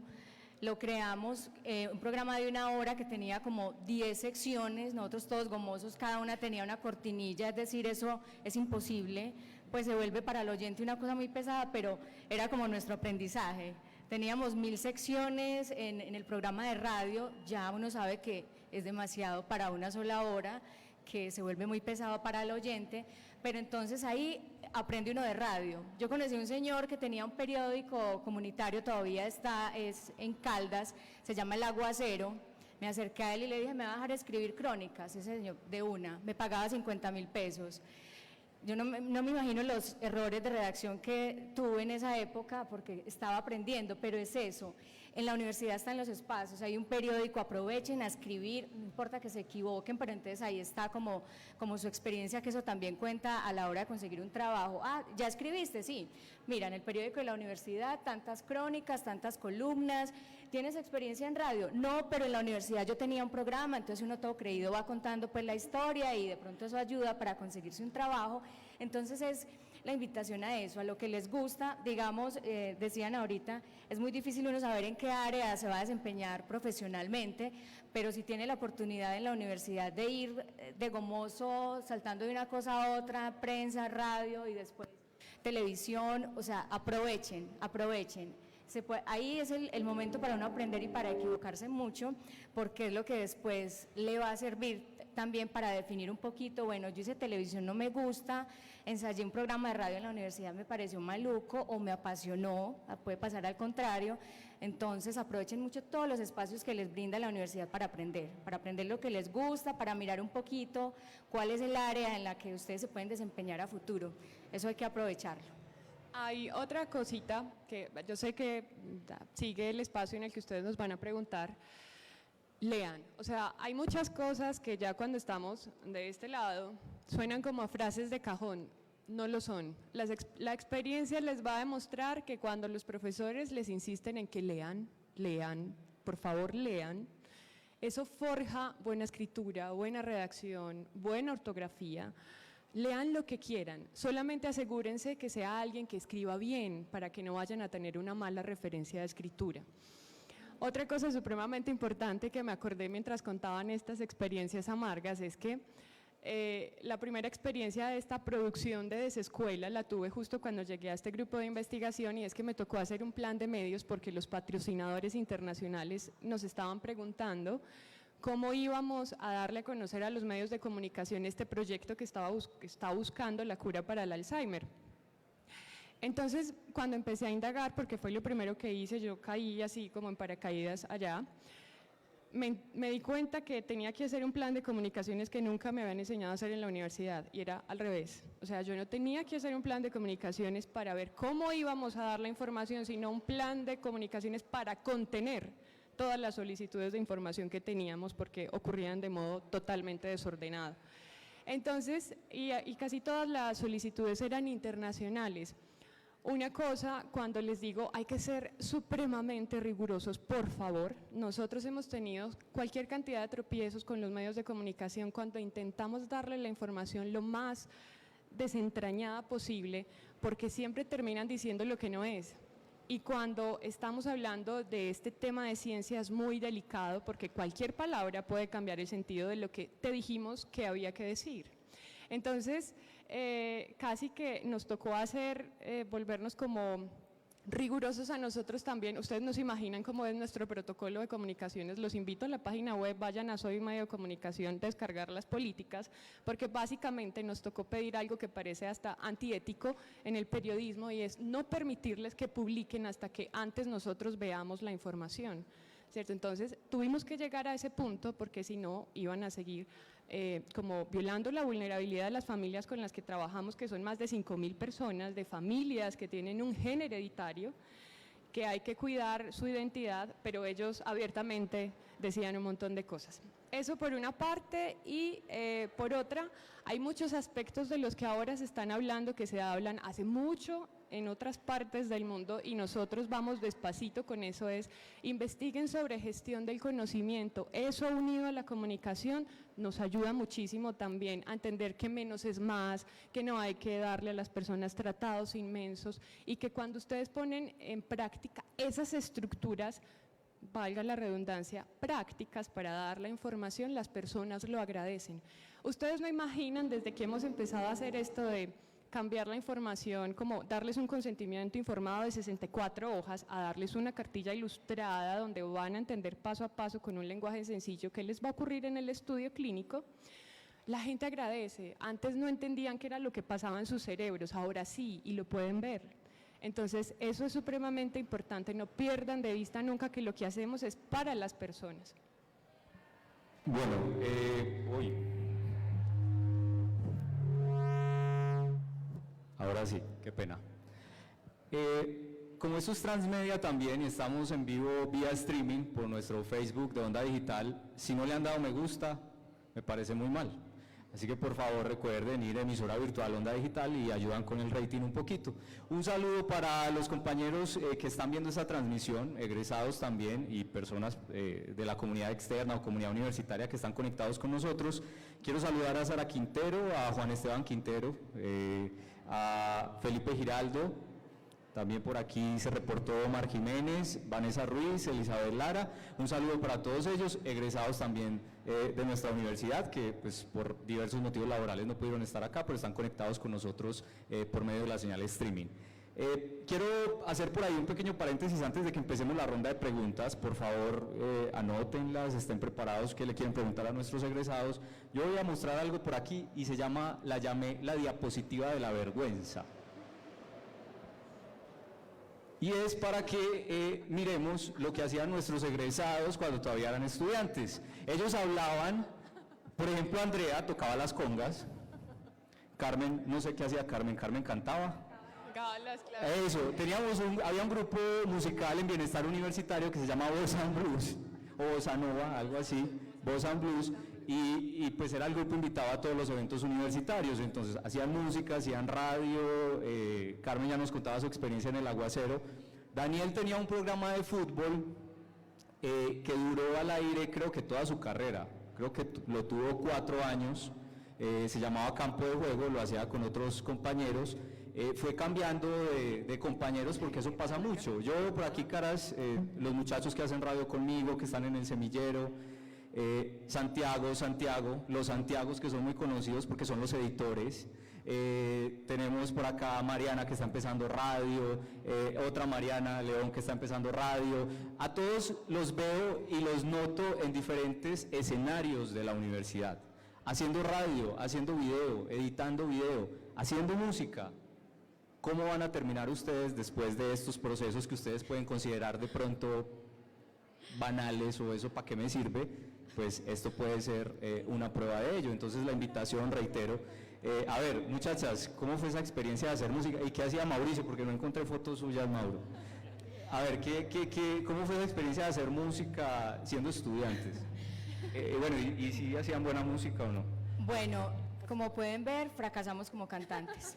lo creamos, un programa de 1 hora que tenía como 10 secciones, nosotros todos gomosos, cada una tenía una cortinilla, es decir, eso es imposible, pues se vuelve para el oyente una cosa muy pesada, pero era como nuestro aprendizaje. Teníamos 1000 secciones en el programa de radio, ya uno sabe que es demasiado para una sola hora, que se vuelve muy pesado para el oyente, pero entonces ahí aprende uno de radio. Yo conocí a un señor que tenía un periódico comunitario, todavía es en Caldas, se llama El Aguacero. Me acerqué a él y le dije, ¿me va a dejar escribir crónicas? Ese señor de una, me pagaba 50.000 pesos. Yo no me imagino los errores de redacción que tuve en esa época porque estaba aprendiendo, pero es eso. En la universidad están los espacios, hay un periódico, aprovechen a escribir, no importa que se equivoquen, pero entonces ahí está como su experiencia, que eso también cuenta a la hora de conseguir un trabajo. Ah, ¿ya escribiste? Sí. Mira, en el periódico de la universidad, tantas crónicas, tantas columnas. ¿Tienes experiencia en radio? No, pero en la universidad yo tenía un programa, entonces uno todo creído va contando pues la historia y de pronto eso ayuda para conseguirse un trabajo. Entonces es la invitación a eso, a lo que les gusta. Digamos, decían ahorita, es muy difícil uno saber en qué área se va a desempeñar profesionalmente, pero si tiene la oportunidad en la universidad de ir de gomoso, saltando de una cosa a otra, prensa, radio y después televisión, o sea, aprovechen. Ahí es el momento para uno aprender y para equivocarse mucho, porque es lo que después le va a servir también para definir un poquito, bueno, yo hice televisión, no me gusta, ensayé un programa de radio en la universidad, me pareció maluco o me apasionó, puede pasar al contrario. Entonces aprovechen mucho todos los espacios que les brinda la universidad para aprender lo que les gusta, para mirar un poquito cuál es el área en la que ustedes se pueden desempeñar a futuro, eso hay que aprovecharlo. Hay otra cosita que yo sé que sigue el espacio en el que ustedes nos van a preguntar. Lean, o sea, hay muchas cosas que ya cuando estamos de este lado suenan como a frases de cajón, no lo son. La experiencia les va a demostrar que cuando los profesores les insisten en que lean, por favor lean, eso forja buena escritura, buena redacción, buena ortografía. Lean lo que quieran, solamente asegúrense que sea alguien que escriba bien para que no vayan a tener una mala referencia de escritura. Otra cosa supremamente importante que me acordé mientras contaban estas experiencias amargas es que la primera experiencia de esta producción de Desescuela la tuve justo cuando llegué a este grupo de investigación, y es que me tocó hacer un plan de medios porque los patrocinadores internacionales nos estaban preguntando cómo íbamos a darle a conocer a los medios de comunicación este proyecto que está buscando la cura para el Alzheimer. Entonces, cuando empecé a indagar, porque fue lo primero que hice, yo caí así como en paracaídas allá, me di cuenta que tenía que hacer un plan de comunicaciones que nunca me habían enseñado a hacer en la universidad, y era al revés. O sea, yo no tenía que hacer un plan de comunicaciones para ver cómo íbamos a dar la información, sino un plan de comunicaciones para contener todas las solicitudes de información que teníamos, porque ocurrían de modo totalmente desordenado. Entonces, y casi todas las solicitudes eran internacionales. Una cosa, cuando les digo hay que ser supremamente rigurosos, por favor, nosotros hemos tenido cualquier cantidad de tropiezos con los medios de comunicación cuando intentamos darle la información lo más desentrañada posible, porque siempre terminan diciendo lo que no es. Y cuando estamos hablando de este tema de ciencia es muy delicado, porque cualquier palabra puede cambiar el sentido de lo que te dijimos que había que decir. Entonces, casi que nos tocó volvernos como rigurosos a nosotros también. Ustedes no se imaginan cómo es nuestro protocolo de comunicaciones. Los invito a la página web, vayan a Soy Medio de Comunicación, descargar las políticas, porque básicamente nos tocó pedir algo que parece hasta antiético en el periodismo, y es no permitirles que publiquen hasta que antes nosotros veamos la información, ¿cierto? Entonces tuvimos que llegar a ese punto, porque si no iban a seguir como violando la vulnerabilidad de las familias con las que trabajamos, que son más de 5.000 personas, de familias que tienen un gen hereditario, que hay que cuidar su identidad, pero ellos abiertamente decían un montón de cosas. Eso por una parte, y por otra, hay muchos aspectos de los que ahora se están hablando, que se hablan hace mucho en otras partes del mundo, y nosotros vamos despacito con eso. Es investiguen sobre gestión del conocimiento. Eso unido a la comunicación nos ayuda muchísimo también a entender que menos es más, que no hay que darle a las personas tratados inmensos, y que cuando ustedes ponen en práctica esas estructuras, valga la redundancia, prácticas para dar la información, las personas lo agradecen. Ustedes no imaginan, desde que hemos empezado a hacer esto de cambiar la información, como darles un consentimiento informado de 64 hojas, a darles una cartilla ilustrada donde van a entender paso a paso con un lenguaje sencillo qué les va a ocurrir en el estudio clínico, la gente agradece. Antes no entendían qué era lo que pasaba en sus cerebros, ahora sí, y lo pueden ver. Entonces eso es supremamente importante, no pierdan de vista nunca que lo que hacemos es para las personas. Bueno, ahora sí, qué pena. Como esto es transmedia también y estamos en vivo vía streaming por nuestro Facebook de Onda Digital, si no le han dado me gusta, me parece muy mal. Así que por favor recuerden ir a emisora virtual Onda Digital y ayudan con el rating un poquito. Un saludo para los compañeros que están viendo esta transmisión, egresados también y personas de la comunidad externa o comunidad universitaria que están conectados con nosotros. Quiero saludar a Sara Quintero, a Juan Esteban Quintero, a Felipe Giraldo, también por aquí se reportó Omar Jiménez, Vanessa Ruiz, Elizabeth Lara. Un saludo para todos ellos, egresados también de nuestra universidad, que pues por diversos motivos laborales no pudieron estar acá, pero están conectados con nosotros por medio de la señal de streaming. Quiero hacer por ahí un pequeño paréntesis antes de que empecemos la ronda de preguntas. Por favor, anótenlas, estén preparados que le quieren preguntar a nuestros egresados. Yo voy a mostrar algo por aquí y se llama, la llamé la diapositiva de la vergüenza. Y es para que miremos lo que hacían nuestros egresados cuando todavía eran estudiantes. Ellos hablaban, por ejemplo, Andrea tocaba las congas, Carmen, no sé qué hacía Carmen cantaba. Eso, había un grupo musical en Bienestar Universitario que se llama Bossa Blues, o Bossa Nova, algo así, Bossa Blues, y pues era el grupo invitado a todos los eventos universitarios. Entonces hacían música, hacían radio, Carmen ya nos contaba su experiencia en el Aguacero. Daniel tenía un programa de fútbol que duró al aire creo que toda su carrera, creo que lo tuvo 4 años, se llamaba Campo de Juego, lo hacía con otros compañeros. Fue cambiando de compañeros porque eso pasa mucho. Yo por aquí caras, los muchachos que hacen radio conmigo, que están en el semillero, Santiago, los Santiagos que son muy conocidos porque son los editores. Tenemos por acá a Mariana que está empezando radio, otra Mariana León que está empezando radio. A todos los veo y los noto en diferentes escenarios de la universidad, haciendo radio, haciendo video, editando video, haciendo música. ¿Cómo van a terminar ustedes después de estos procesos que ustedes pueden considerar de pronto banales o eso para qué me sirve? Pues esto puede ser una prueba de ello. Entonces la invitación, reitero, a ver, muchachas, ¿cómo fue esa experiencia de hacer música? ¿Y qué hacía Mauricio? Porque no encontré fotos suyas, Mauro. A ver, ¿cómo fue esa experiencia de hacer música siendo estudiantes? Bueno, ¿y si hacían buena música o no? Bueno, como pueden ver, fracasamos como cantantes.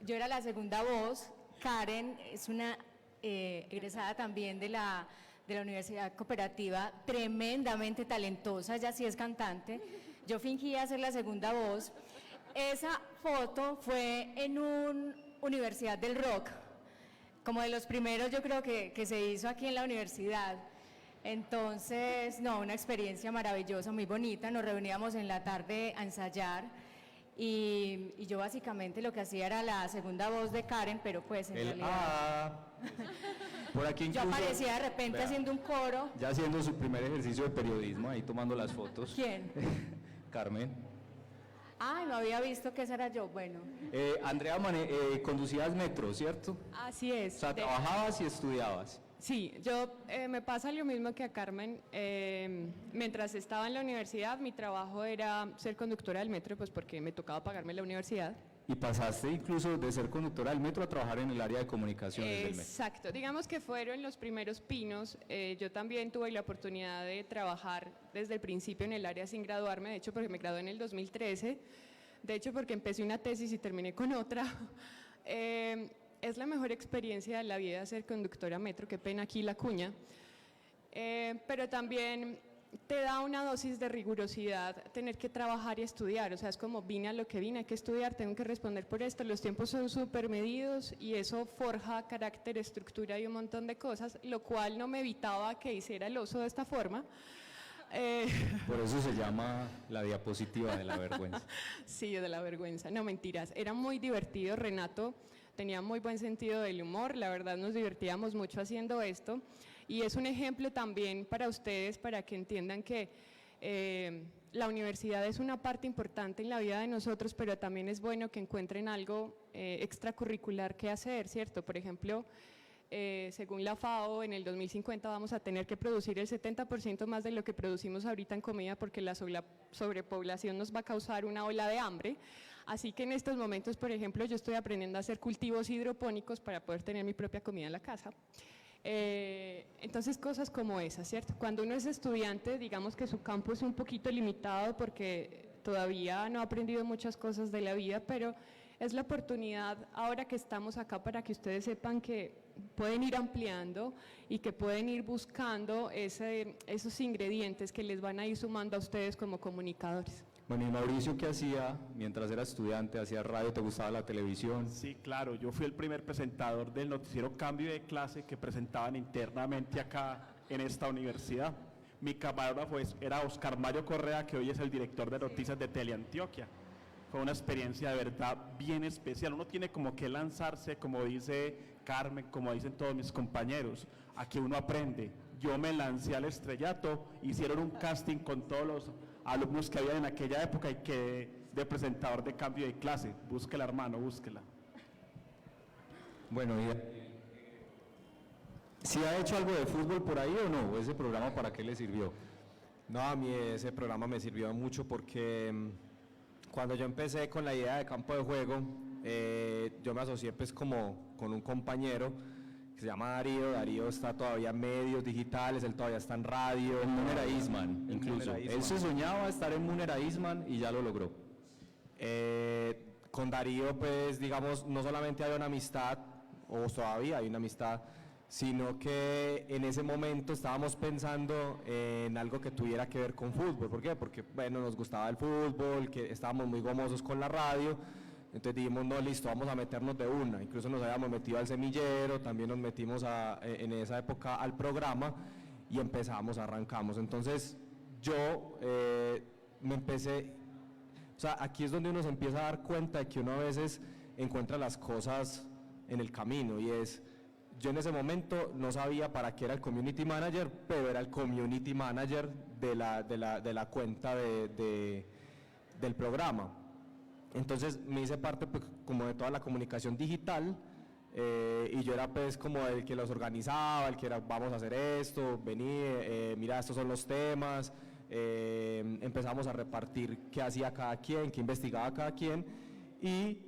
Yo era la segunda voz, Karen es una egresada también de la Universidad Cooperativa, tremendamente talentosa, ella sí es cantante. Yo fingía ser la segunda voz. Esa foto fue en una universidad del rock, como de los primeros yo creo que se hizo aquí en la universidad. Entonces, no, una experiencia maravillosa, muy bonita, nos reuníamos en la tarde a ensayar y yo básicamente lo que hacía era la segunda voz de Karen, pero pues en realidad por aquí yo incluso, aparecía de repente vea, haciendo un coro. ya haciendo su primer ejercicio de periodismo, ahí tomando las fotos. ¿Quién? Carmen. Ay, no había visto que esa era yo. Bueno, Andrea, conducías metro, ¿cierto? Así es. O sea, trabajabas y estudiabas. Sí, yo me pasa lo mismo que a Carmen. Mientras estaba en la universidad, mi trabajo era ser conductora del metro, pues porque me tocaba pagarme la universidad. Y pasaste incluso de ser conductora del metro a trabajar en el área de comunicaciones del metro. Exacto, digamos que fueron los primeros pinos. Yo también tuve la oportunidad de trabajar desde el principio en el área sin graduarme, de hecho porque me gradué en el 2013, de hecho porque empecé una tesis y terminé con otra. Es la mejor experiencia de la vida ser conductora metro, qué pena aquí la cuña, pero también te da una dosis de rigurosidad tener que trabajar y estudiar, o sea, es como vine a lo que vine, hay que estudiar, tengo que responder por esto, los tiempos son súper medidos y eso forja carácter, estructura y un montón de cosas, lo cual no me evitaba que hiciera el oso de esta forma. Por eso se llama la diapositiva de la vergüenza. Sí, de la vergüenza, no mentiras, era muy divertido, Renato tenía muy buen sentido del humor, la verdad nos divertíamos mucho haciendo esto y es un ejemplo también para ustedes para que entiendan que la universidad es una parte importante en la vida de nosotros, pero también es bueno que encuentren algo extracurricular que hacer, ¿cierto? Por ejemplo, según la FAO, en el 2050 vamos a tener que producir el 70% más de lo que producimos ahorita en comida porque la sobrepoblación nos va a causar una ola de hambre. Así que en estos momentos, por ejemplo, yo estoy aprendiendo a hacer cultivos hidropónicos para poder tener mi propia comida en la casa. Entonces, cosas como esas, ¿cierto? Cuando uno es estudiante, digamos que su campo es un poquito limitado porque todavía no ha aprendido muchas cosas de la vida, pero es la oportunidad ahora que estamos acá para que ustedes sepan que pueden ir ampliando y que pueden ir buscando esos ingredientes que les van a ir sumando a ustedes como comunicadores. Bueno, ¿y Mauricio qué hacía mientras era estudiante? ¿Hacía radio? ¿Te gustaba la televisión? Sí, claro, yo fui el primer presentador del noticiero Cambio de Clase que presentaban internamente acá en esta universidad. Mi camarógrafo era Oscar Mario Correa, que hoy es el director de noticias de Teleantioquia. Fue una experiencia de verdad bien especial. Uno tiene como que lanzarse, como dice Carmen, como dicen todos mis compañeros, a que uno aprende. Yo me lancé al estrellato, hicieron un casting con todos los alumnos que había en aquella época y quedé de presentador de Cambio de Clase. Búsquela, hermano, búsquela. Bueno, ¿sí ha hecho algo de fútbol por ahí o no? ¿Ese programa para qué le sirvió? No, a mí ese programa me sirvió mucho porque cuando yo empecé con la idea de campo de juego, yo me asocié pues como con un compañero que se llama Darío está todavía en medios digitales, él todavía está en radio. En Munera Eastman, incluso. Él se soñaba estar en Munera Eastman y ya lo logró. Con Darío pues digamos, no solamente hay una amistad, o todavía hay una amistad, sino que en ese momento estábamos pensando en algo que tuviera que ver con fútbol. ¿Por qué? Porque bueno, nos gustaba el fútbol, que estábamos muy gomosos con la radio, entonces dijimos, no, listo, vamos a meternos de una. Incluso nos habíamos metido al semillero, también nos metimos en esa época al programa y arrancamos. Entonces yo me empecé, o sea, aquí es donde uno se empieza a dar cuenta de que uno a veces encuentra las cosas en el camino y es... Yo en ese momento no sabía para qué era el community manager, pero era el community manager de la cuenta del programa. Entonces me hice parte pues, como de toda la comunicación digital y yo era pues como el que los organizaba, el que era vamos a hacer esto, vení, mira estos son los temas, empezamos a repartir qué hacía cada quien, qué investigaba cada quien y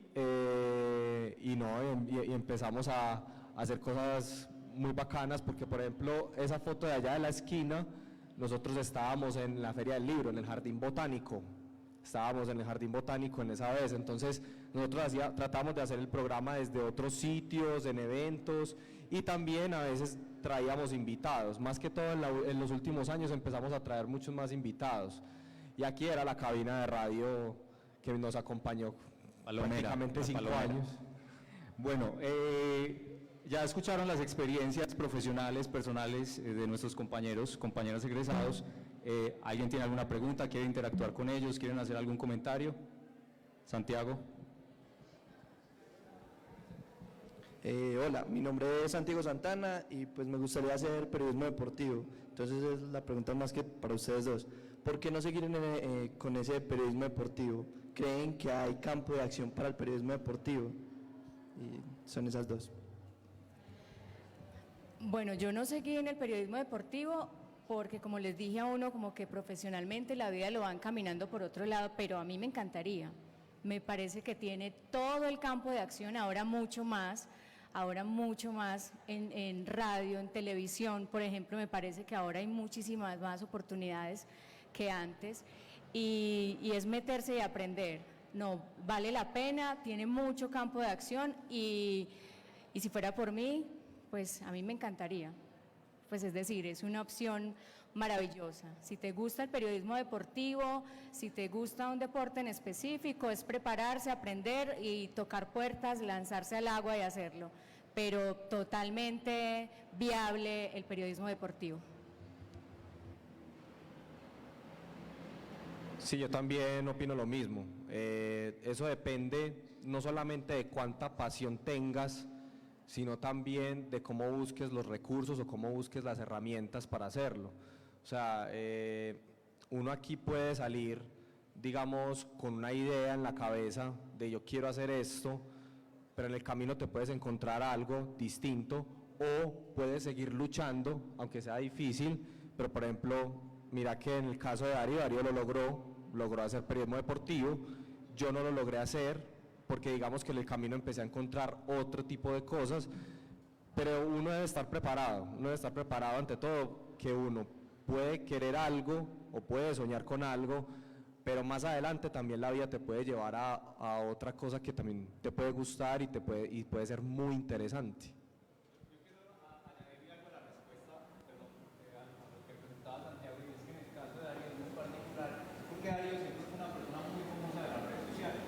empezamos a hacer cosas muy bacanas porque por ejemplo esa foto de allá de la esquina, nosotros estábamos en la Feria del Libro, en el Jardín Botánico, en esa vez, entonces nosotros tratamos de hacer el programa desde otros sitios, en eventos y también a veces traíamos invitados, más que todo en los últimos años empezamos a traer muchos más invitados y aquí era la cabina de radio que nos acompañó prácticamente 5 años. Bueno, ya escucharon las experiencias profesionales, personales de nuestros compañeros, compañeros egresados. ¿Alguien tiene alguna pregunta? ¿Quiere interactuar con ellos? ¿Quieren hacer algún comentario? Santiago. Hola, mi nombre es Santiago Santana y pues me gustaría hacer periodismo deportivo. Entonces es la pregunta más que para ustedes dos. ¿Por qué no seguir con ese periodismo deportivo? ¿Creen que hay campo de acción para el periodismo deportivo? Y son esas dos. Bueno, yo no seguí en el periodismo deportivo porque, como les dije a uno, como que profesionalmente la vida lo van caminando por otro lado, pero a mí me encantaría. Me parece que tiene todo el campo de acción, ahora mucho más en radio, en televisión, por ejemplo, me parece que ahora hay muchísimas más oportunidades que antes y es meterse y aprender. No, vale la pena, tiene mucho campo de acción y si fuera por mí, pues a mí me encantaría. Pues es decir, es una opción maravillosa. Si te gusta el periodismo deportivo, si te gusta un deporte en específico, es prepararse, aprender y tocar puertas, lanzarse al agua y hacerlo. Pero totalmente viable el periodismo deportivo. Sí, yo también opino lo mismo. Eso depende no solamente de cuánta pasión tengas, sino también de cómo busques los recursos o cómo busques las herramientas para hacerlo. O sea, uno aquí puede salir, digamos, con una idea en la cabeza de yo quiero hacer esto, pero en el camino te puedes encontrar algo distinto o puedes seguir luchando, aunque sea difícil, pero por ejemplo, mira que en el caso de Darío lo logró hacer periodismo deportivo, yo no lo logré hacer, porque digamos que en el camino empecé a encontrar otro tipo de cosas, pero uno debe estar preparado ante todo, que uno puede querer algo o puede soñar con algo, pero más adelante también la vida te puede llevar a otra cosa que también te puede gustar y puede ser muy interesante. Yo quiero añadirle algo a la respuesta, perdón, a lo que preguntaba Santiago, y es que en el caso de Darío es muy particular, porque Darío siempre es una persona muy famosa de las redes sociales.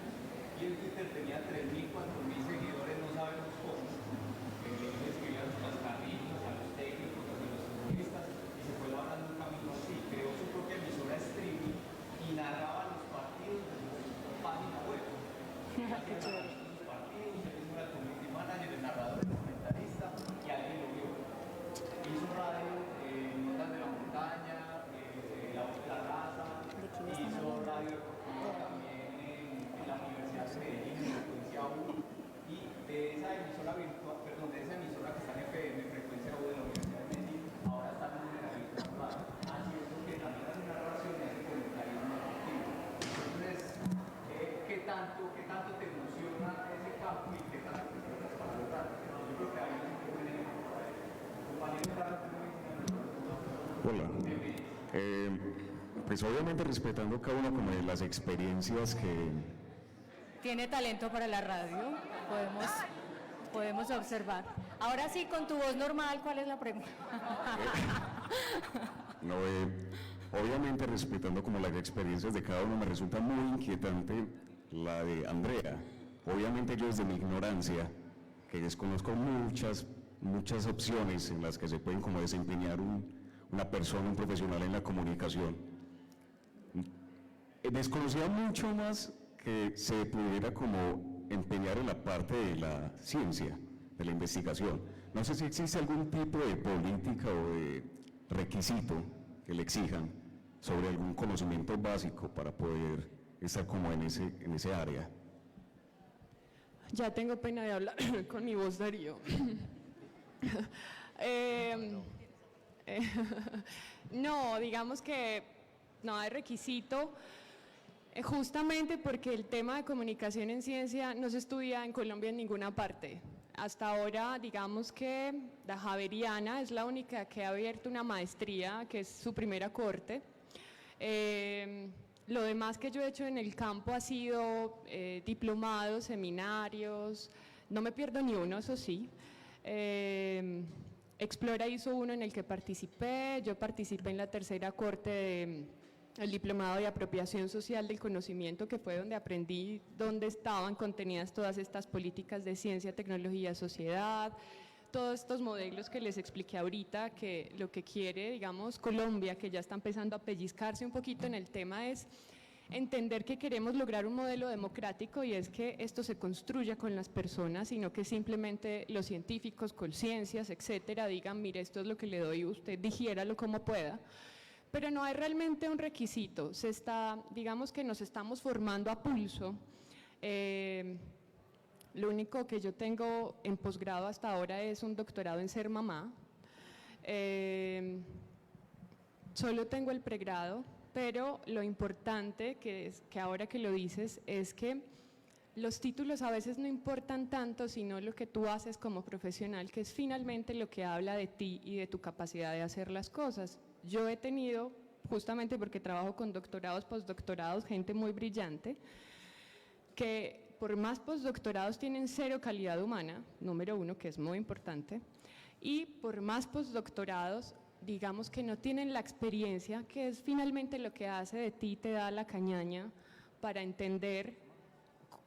Y en Twitter tenía 3.000, 4.000 seguidores, no sabemos cómo. Le escribía a los cascarrillos, a los técnicos, a los futbolistas, y se fue labrando un camino así. Creó su propia emisora streaming y narraba los partidos desde su página web. Hacía los partidos, él mismo era el community manager, el narrador, el comentarista, y alguien lo vio. Hizo radio, Notas de la Montaña, La Voz de la Raza, hizo radio deportiva también en la Universidad de Medellín, en la frecuencia U, y de esa emisora virtual, perdón, de esa emisora que está en FM, frecuencia U de la Universidad de Medellín, ahora está en la virtual radio. Así es porque también hace una narración y hace comentarismo deportivo. Entonces, ¿qué tanto te emociona ese campo y qué tanto te preparas para lograrlo? Yo creo que ahí es un buen ejemplo para eso. Hola. Pues obviamente respetando cada una como de las experiencias que... Tiene talento para la radio, podemos observar. Ahora sí, con tu voz normal, ¿cuál es la pregunta? No, obviamente respetando como las experiencias de cada uno, me resulta muy inquietante la de Andrea. Obviamente yo desde mi ignorancia, que desconozco muchas opciones en las que se pueden como desempeñar una persona, un profesional en la comunicación, desconocía mucho más que se pudiera como empeñar en la parte de la ciencia, de la investigación. No sé si existe algún tipo de política o de requisito que le exijan sobre algún conocimiento básico para poder estar como en ese área. Ya tengo pena de hablar con mi voz, Darío. No, digamos que no hay requisito, justamente porque el tema de comunicación en ciencia no se estudia en Colombia en ninguna parte. Hasta ahora, digamos que la Javeriana es la única que ha abierto una maestría, que es su primera corte. Lo demás que yo he hecho en el campo ha sido diplomados, seminarios, no me pierdo ni uno, eso sí. Explora hizo uno en el que participé, yo participé en la tercera corte del diplomado de apropiación social del conocimiento, que fue donde aprendí dónde estaban contenidas todas estas políticas de ciencia, tecnología, sociedad, todos estos modelos que les expliqué ahorita, que lo que quiere, digamos, Colombia, que ya está empezando a pellizcarse un poquito en el tema, es entender que queremos lograr un modelo democrático y es que esto se construya con las personas, sino que simplemente los científicos, conciencias, etcétera, digan, mire, esto es lo que le doy, usted digiéralo como pueda. Pero no hay realmente un requisito, digamos que nos estamos formando a pulso. Lo único que yo tengo en posgrado hasta ahora es un doctorado en ser mamá. Solo tengo el pregrado, pero lo importante que ahora que lo dices es que los títulos a veces no importan tanto, sino lo que tú haces como profesional, que es finalmente lo que habla de ti y de tu capacidad de hacer las cosas. Yo he tenido, justamente porque trabajo con doctorados, postdoctorados, gente muy brillante, que por más postdoctorados tienen cero calidad humana, número uno, que es muy importante, y por más postdoctorados, digamos que no tienen la experiencia, que es finalmente lo que hace de ti, te da la cañaña para entender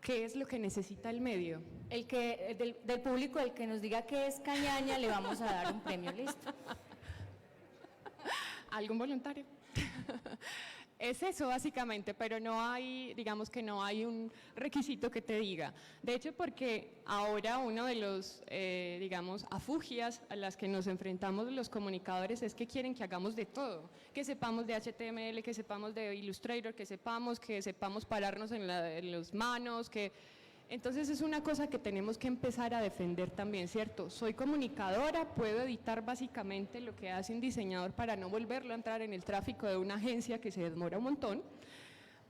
qué es lo que necesita el medio. Del público, el que nos diga qué es cañaña, le vamos a dar un premio, listo. ¿Algún voluntario? Es eso básicamente, pero no hay, digamos que no hay un requisito que te diga. De hecho, porque ahora uno de los, digamos, afugias a las que nos enfrentamos los comunicadores es que quieren que hagamos de todo, que sepamos de HTML, que sepamos de Illustrator, que sepamos pararnos en las manos, Entonces es una cosa que tenemos que empezar a defender también, ¿cierto? Soy comunicadora, puedo editar básicamente lo que hace un diseñador para no volverlo a entrar en el tráfico de una agencia que se demora un montón,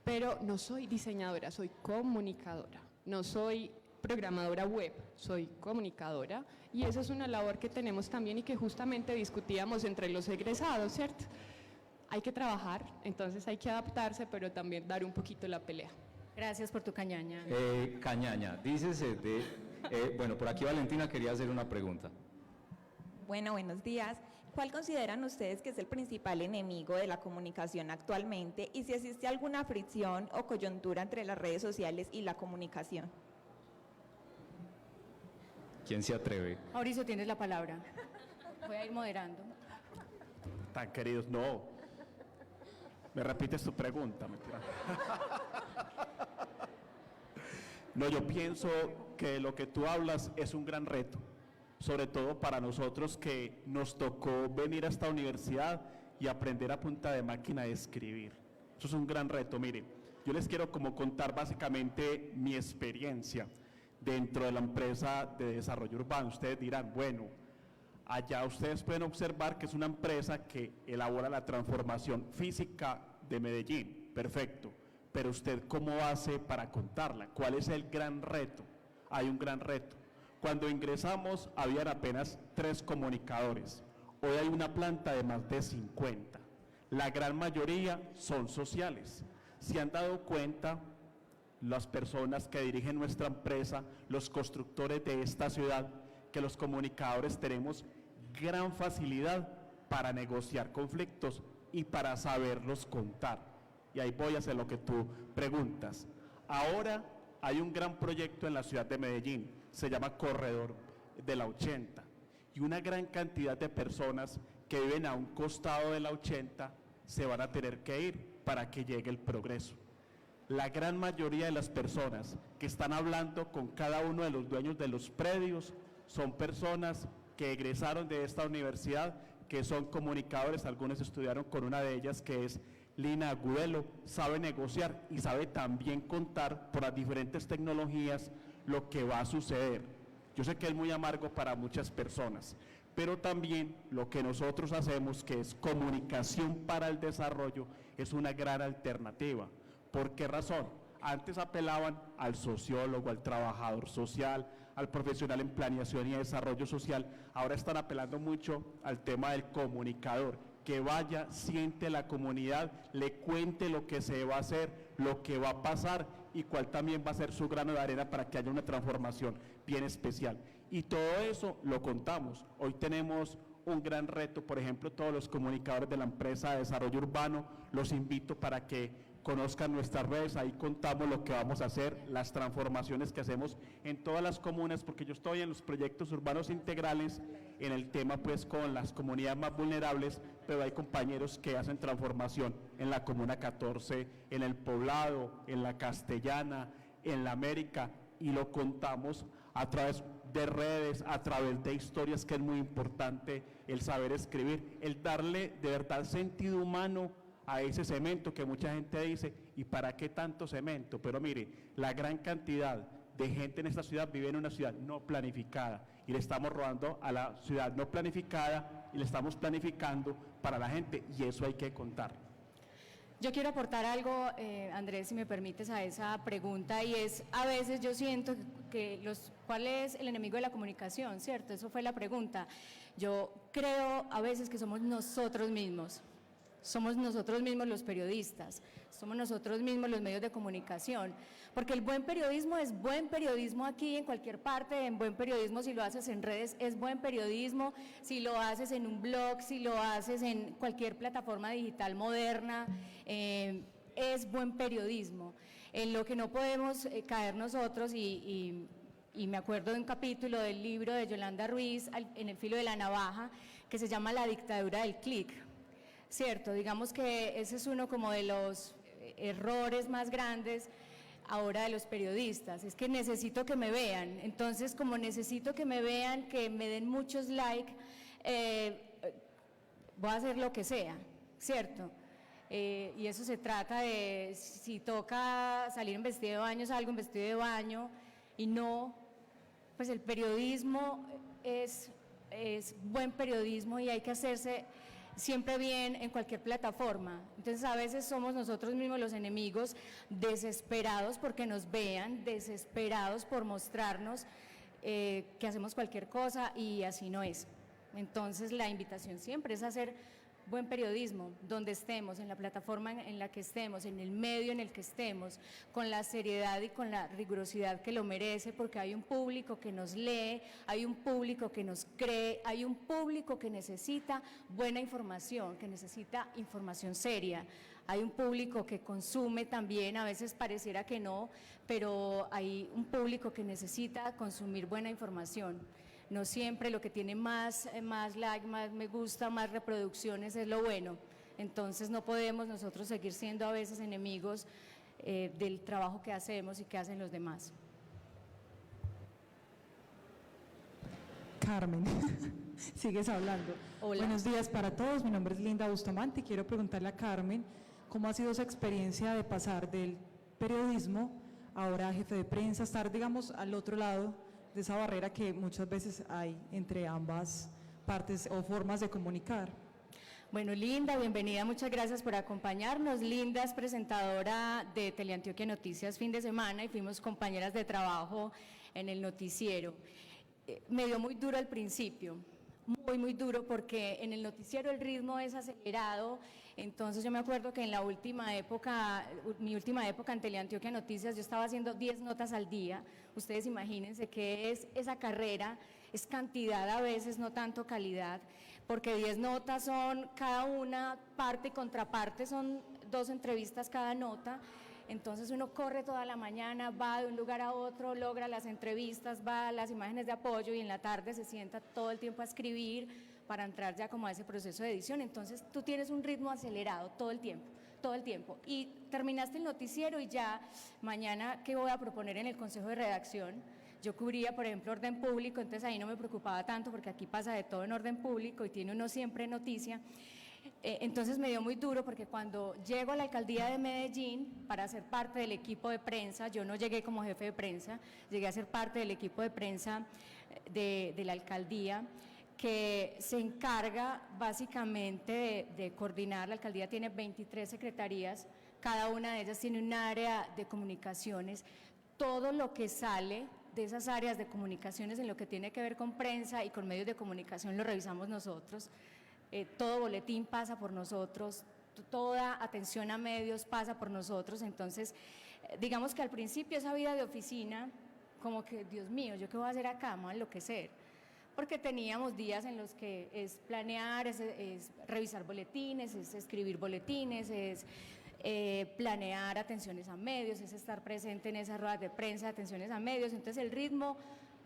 pero no soy diseñadora, soy comunicadora, no soy programadora web, soy comunicadora, y esa es una labor que tenemos también y que justamente discutíamos entre los egresados, ¿cierto? Hay que trabajar, entonces hay que adaptarse, pero también dar un poquito la pelea. Gracias por tu cañaña. Cañaña, dícese bueno, por aquí Valentina quería hacer una pregunta. Bueno, buenos días. ¿Cuál consideran ustedes que es el principal enemigo de la comunicación actualmente y si existe alguna fricción o coyuntura entre las redes sociales y la comunicación? ¿Quién se atreve? Mauricio, tienes la palabra. Voy a ir moderando. Tan queridos, no. ¿Me repites tu pregunta? Mentira. No, yo pienso que lo que tú hablas es un gran reto, sobre todo para nosotros que nos tocó venir a esta universidad y aprender a punta de máquina de escribir. Eso es un gran reto. Mire, yo les quiero como contar básicamente mi experiencia dentro de la empresa de desarrollo urbano. Ustedes dirán, bueno, allá ustedes pueden observar que es una empresa que elabora la transformación física de Medellín. Perfecto. Pero usted, ¿cómo hace para contarla? ¿Cuál es el gran reto? Hay un gran reto. Cuando ingresamos, habían apenas 3 comunicadores. Hoy hay una planta de más de 50. La gran mayoría son sociales. Se han dado cuenta las personas que dirigen nuestra empresa, los constructores de esta ciudad, que los comunicadores tenemos gran facilidad para negociar conflictos y para saberlos contar. Y ahí voy a hacer lo que tú preguntas. Ahora hay un gran proyecto en la ciudad de Medellín, se llama Corredor de la 80, y una gran cantidad de personas que viven a un costado de la 80 se van a tener que ir para que llegue el progreso. La gran mayoría de las personas que están hablando con cada uno de los dueños de los predios son personas que egresaron de esta universidad, que son comunicadores. Algunos estudiaron con una de ellas, que es Lina Agudelo. Sabe negociar y sabe también contar por las diferentes tecnologías lo que va a suceder. Yo sé que es muy amargo para muchas personas, pero también lo que nosotros hacemos, que es comunicación para el desarrollo, es una gran alternativa. ¿Por qué razón? Antes apelaban al sociólogo, al trabajador social, al profesional en planeación y desarrollo social. Ahora están apelando mucho al tema del comunicador, que vaya, siente la comunidad, le cuente lo que se va a hacer, lo que va a pasar y cuál también va a ser su grano de arena para que haya una transformación bien especial. Y todo eso lo contamos. Hoy tenemos un gran reto, por ejemplo, todos los comunicadores de la empresa de desarrollo urbano, los invito para que conozcan nuestras redes, ahí contamos lo que vamos a hacer, las transformaciones que hacemos en todas las comunas, porque yo estoy en los proyectos urbanos integrales, en el tema pues con las comunidades más vulnerables, pero hay compañeros que hacen transformación en la Comuna 14, en el Poblado, en la Castellana, en la América, y lo contamos a través de redes, a través de historias, que es muy importante el saber escribir, el darle de verdad sentido humano a ese cemento que mucha gente dice, ¿y para qué tanto cemento? Pero mire, la gran cantidad de gente en esta ciudad vive en una ciudad no planificada y le estamos robando a la ciudad no planificada y le estamos planificando para la gente, y eso hay que contar. Yo quiero aportar algo, Andrés, si me permites, a esa pregunta, y es, a veces yo siento que ¿cuál es el enemigo de la comunicación? ¿Cierto? Eso fue la pregunta. Yo creo a veces que somos nosotros mismos los periodistas, somos nosotros mismos los medios de comunicación, porque el buen periodismo es buen periodismo aquí en cualquier parte, en buen periodismo si lo haces en redes es buen periodismo, si lo haces en un blog, si lo haces en cualquier plataforma digital moderna, es buen periodismo. En lo que no podemos caer nosotros, y me acuerdo de un capítulo del libro de Yolanda Ruiz, En el filo de la navaja, que se llama La dictadura del clic. Cierto, digamos que ese es uno como de los errores más grandes ahora de los periodistas, es que necesito que me vean, entonces como necesito que me vean, que me den muchos likes, voy a hacer lo que sea, ¿cierto? Y eso se trata de, si toca salir en vestido de baño, salgo en vestido de baño, y no, pues el periodismo es buen periodismo y hay que hacerse siempre bien en cualquier plataforma. Entonces a veces somos nosotros mismos los enemigos, desesperados porque nos vean, desesperados por mostrarnos que hacemos cualquier cosa, y así no es. Entonces la invitación siempre es hacer buen periodismo, donde estemos, en la plataforma en la que estemos, en el medio en el que estemos, con la seriedad y con la rigurosidad que lo merece, porque hay un público que nos lee, hay un público que nos cree, hay un público que necesita buena información, que necesita información seria, hay un público que consume también, a veces pareciera que no, pero hay un público que necesita consumir buena información. No siempre lo que tiene más like, más me gusta, más reproducciones es lo bueno. Entonces no podemos nosotros seguir siendo a veces enemigos del trabajo que hacemos y que hacen los demás. Carmen, sigues hablando. Hola. Buenos días para todos, mi nombre es Linda Bustamante y quiero preguntarle a Carmen cómo ha sido su experiencia de pasar del periodismo ahora a jefe de prensa, estar digamos al otro lado de esa barrera que muchas veces hay entre ambas partes o formas de comunicar. Bueno, Linda, bienvenida, muchas gracias por acompañarnos. Linda es presentadora de Teleantioquia Noticias Fin de Semana y fuimos compañeras de trabajo en el noticiero. Me dio muy duro al principio, muy duro, porque en el noticiero el ritmo es acelerado. Entonces yo me acuerdo que en la mi última época en Teleantioquia Noticias, yo estaba haciendo 10 notas al día. Ustedes imagínense qué es esa carrera, es cantidad a veces, no tanto calidad, porque 10 notas son cada una parte y contraparte, son 2 entrevistas cada nota. Entonces uno corre toda la mañana, va de un lugar a otro, logra las entrevistas, va a las imágenes de apoyo y en la tarde se sienta todo el tiempo a escribir para entrar ya como a ese proceso de edición. Entonces tú tienes un ritmo acelerado todo el tiempo. Y terminaste el noticiero y ya mañana, ¿qué voy a proponer en el Consejo de Redacción? Yo cubría, por ejemplo, orden público, entonces ahí no me preocupaba tanto porque aquí pasa de todo en orden público y tiene uno siempre noticia. Entonces me dio muy duro porque cuando llego a la alcaldía de Medellín para ser parte del equipo de prensa, yo no llegué como jefe de prensa, llegué a ser parte del equipo de prensa de la alcaldía, que se encarga básicamente de coordinar. La alcaldía tiene 23 secretarías, cada una de ellas tiene un área de comunicaciones. Todo lo que sale de esas áreas de comunicaciones en lo que tiene que ver con prensa y con medios de comunicación lo revisamos nosotros. Todo boletín pasa por nosotros, toda atención a medios pasa por nosotros. Entonces, digamos que al principio esa vida de oficina, como que, Dios mío, ¿yo qué voy a hacer acá? Me voy a enloquecer. Porque teníamos días en los que es planear, es revisar boletines, es escribir boletines, es planear atenciones a medios, es estar presente en esas ruedas de prensa, atenciones a medios, entonces el ritmo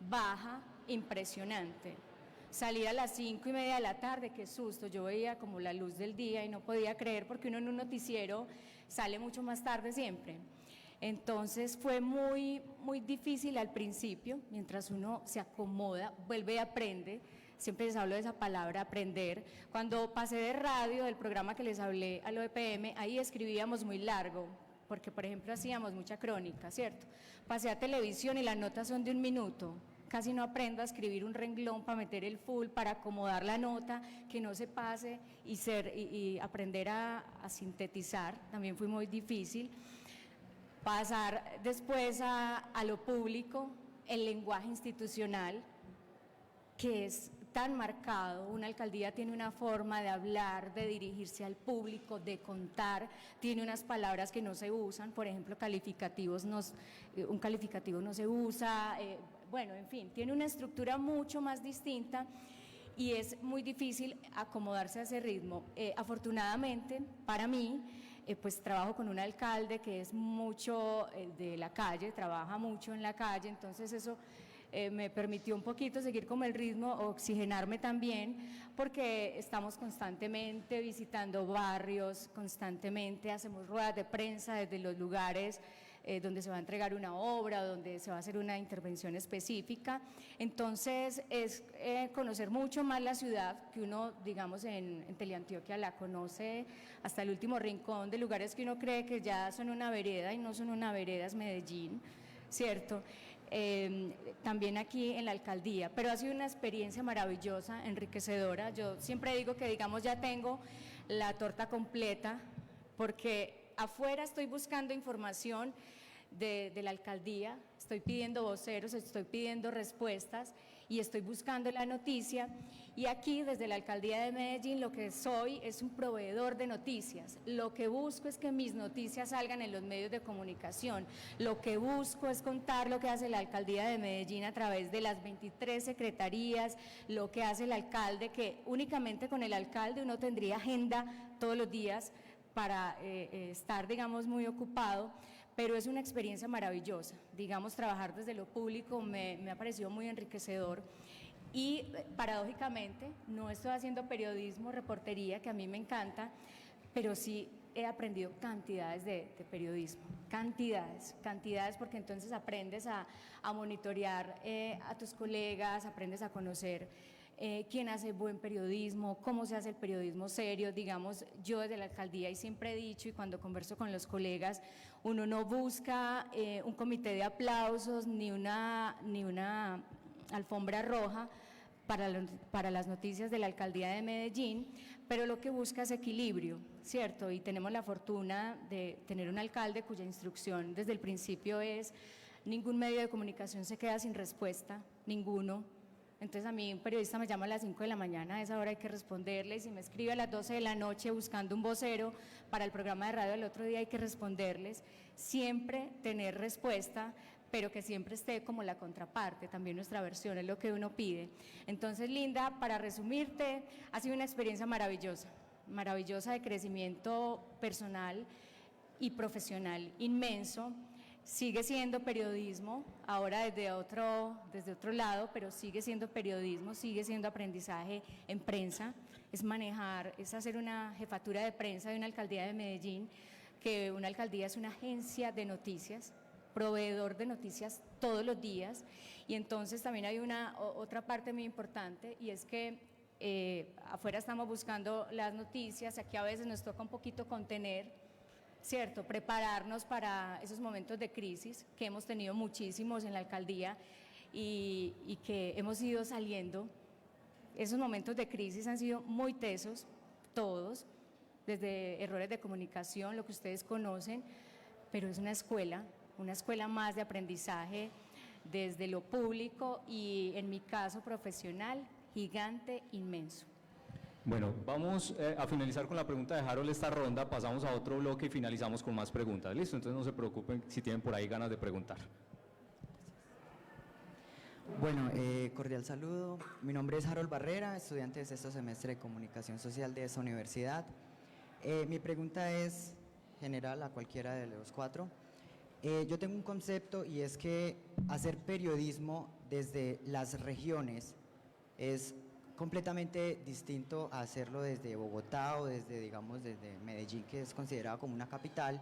baja impresionante. Salir a las 5:30 de la tarde, qué susto, yo veía como la luz del día y no podía creer porque uno en un noticiero sale mucho más tarde siempre. Entonces fue muy difícil al principio, mientras uno se acomoda, vuelve y aprende. Siempre les hablo de esa palabra, aprender. Cuando pasé de radio, del programa que les hablé a lo EPM, ahí escribíamos muy largo, porque por ejemplo hacíamos mucha crónica, ¿cierto? Pasé a televisión y las notas son de 1 minuto. Casi no aprendo a escribir un renglón para meter el full, para acomodar la nota, que no se pase y aprender a sintetizar. También fue muy difícil. Pasar después a lo público, el lenguaje institucional, que es tan marcado. Una alcaldía tiene una forma de hablar, de dirigirse al público, de contar, tiene unas palabras que no se usan, por ejemplo, calificativos, un calificativo no se usa, bueno, en fin, tiene una estructura mucho más distinta y es muy difícil acomodarse a ese ritmo. Afortunadamente, para mí, pues trabajo con un alcalde que es mucho de la calle, trabaja mucho en la calle, entonces eso me permitió un poquito seguir como el ritmo, oxigenarme también, porque estamos constantemente visitando barrios, constantemente hacemos ruedas de prensa desde los lugares donde se va a entregar una obra, donde se va a hacer una intervención específica. Entonces es conocer mucho más la ciudad, que uno, digamos, en Teleantioquia la conoce hasta el último rincón, de lugares que uno cree que ya son una vereda y no son una vereda, es Medellín, ¿cierto? También aquí en la alcaldía, pero ha sido una experiencia maravillosa, enriquecedora. Yo siempre digo que, digamos, ya tengo la torta completa, porque afuera estoy buscando información de la alcaldía, estoy pidiendo voceros, estoy pidiendo respuestas y estoy buscando la noticia, y aquí desde la alcaldía de Medellín lo que soy es un proveedor de noticias. Lo que busco es que mis noticias salgan en los medios de comunicación, lo que busco es contar lo que hace la alcaldía de Medellín a través de las 23 secretarías, lo que hace el alcalde, que únicamente con el alcalde uno tendría agenda todos los días para estar, digamos, muy ocupado, pero es una experiencia maravillosa. Digamos, trabajar desde lo público me ha parecido muy enriquecedor y paradójicamente no estoy haciendo periodismo, reportería, que a mí me encanta, pero sí he aprendido cantidades de periodismo, cantidades, porque entonces aprendes a monitorear a tus colegas, aprendes a conocer quién hace buen periodismo, cómo se hace el periodismo serio. Digamos, yo desde la alcaldía, y siempre he dicho, y cuando converso con los colegas, uno no busca un comité de aplausos ni una alfombra roja para las noticias de la alcaldía de Medellín, pero lo que busca es equilibrio, ¿cierto? Y tenemos la fortuna de tener un alcalde cuya instrucción desde el principio es: ningún medio de comunicación se queda sin respuesta, ninguno. Entonces a mí un periodista me llama a las 5 de la mañana, a esa hora hay que responderle, y si me escribe a las 12 de la noche buscando un vocero para el programa de radio del otro día, hay que responderles. Siempre tener respuesta, pero que siempre esté como la contraparte, también nuestra versión es lo que uno pide. Entonces, Linda, para resumirte, ha sido una experiencia maravillosa de crecimiento personal y profesional inmenso. Sigue siendo periodismo, ahora desde otro lado, pero sigue siendo periodismo, sigue siendo aprendizaje en prensa, es hacer una jefatura de prensa de una alcaldía de Medellín, que una alcaldía es una agencia de noticias, proveedor de noticias todos los días, y entonces también hay otra parte muy importante, y es que afuera estamos buscando las noticias, aquí a veces nos toca un poquito contener, ¿cierto? Prepararnos para esos momentos de crisis, que hemos tenido muchísimos en la alcaldía y que hemos ido saliendo. Esos momentos de crisis han sido muy tesos, todos, desde errores de comunicación, lo que ustedes conocen, pero es una escuela más de aprendizaje desde lo público y, en mi caso profesional, gigante, inmenso. Bueno, vamos a finalizar con la pregunta de Harold esta ronda, pasamos a otro bloque y finalizamos con más preguntas. ¿Listo? Entonces no se preocupen si tienen por ahí ganas de preguntar. Bueno, cordial saludo. Mi nombre es Harold Barrera, estudiante de sexto semestre de Comunicación Social de esta universidad. Mi pregunta es, general a cualquiera de los cuatro. Yo tengo un concepto y es que hacer periodismo desde las regiones es completamente distinto a hacerlo desde Bogotá o desde, digamos, desde Medellín, que es considerado como una capital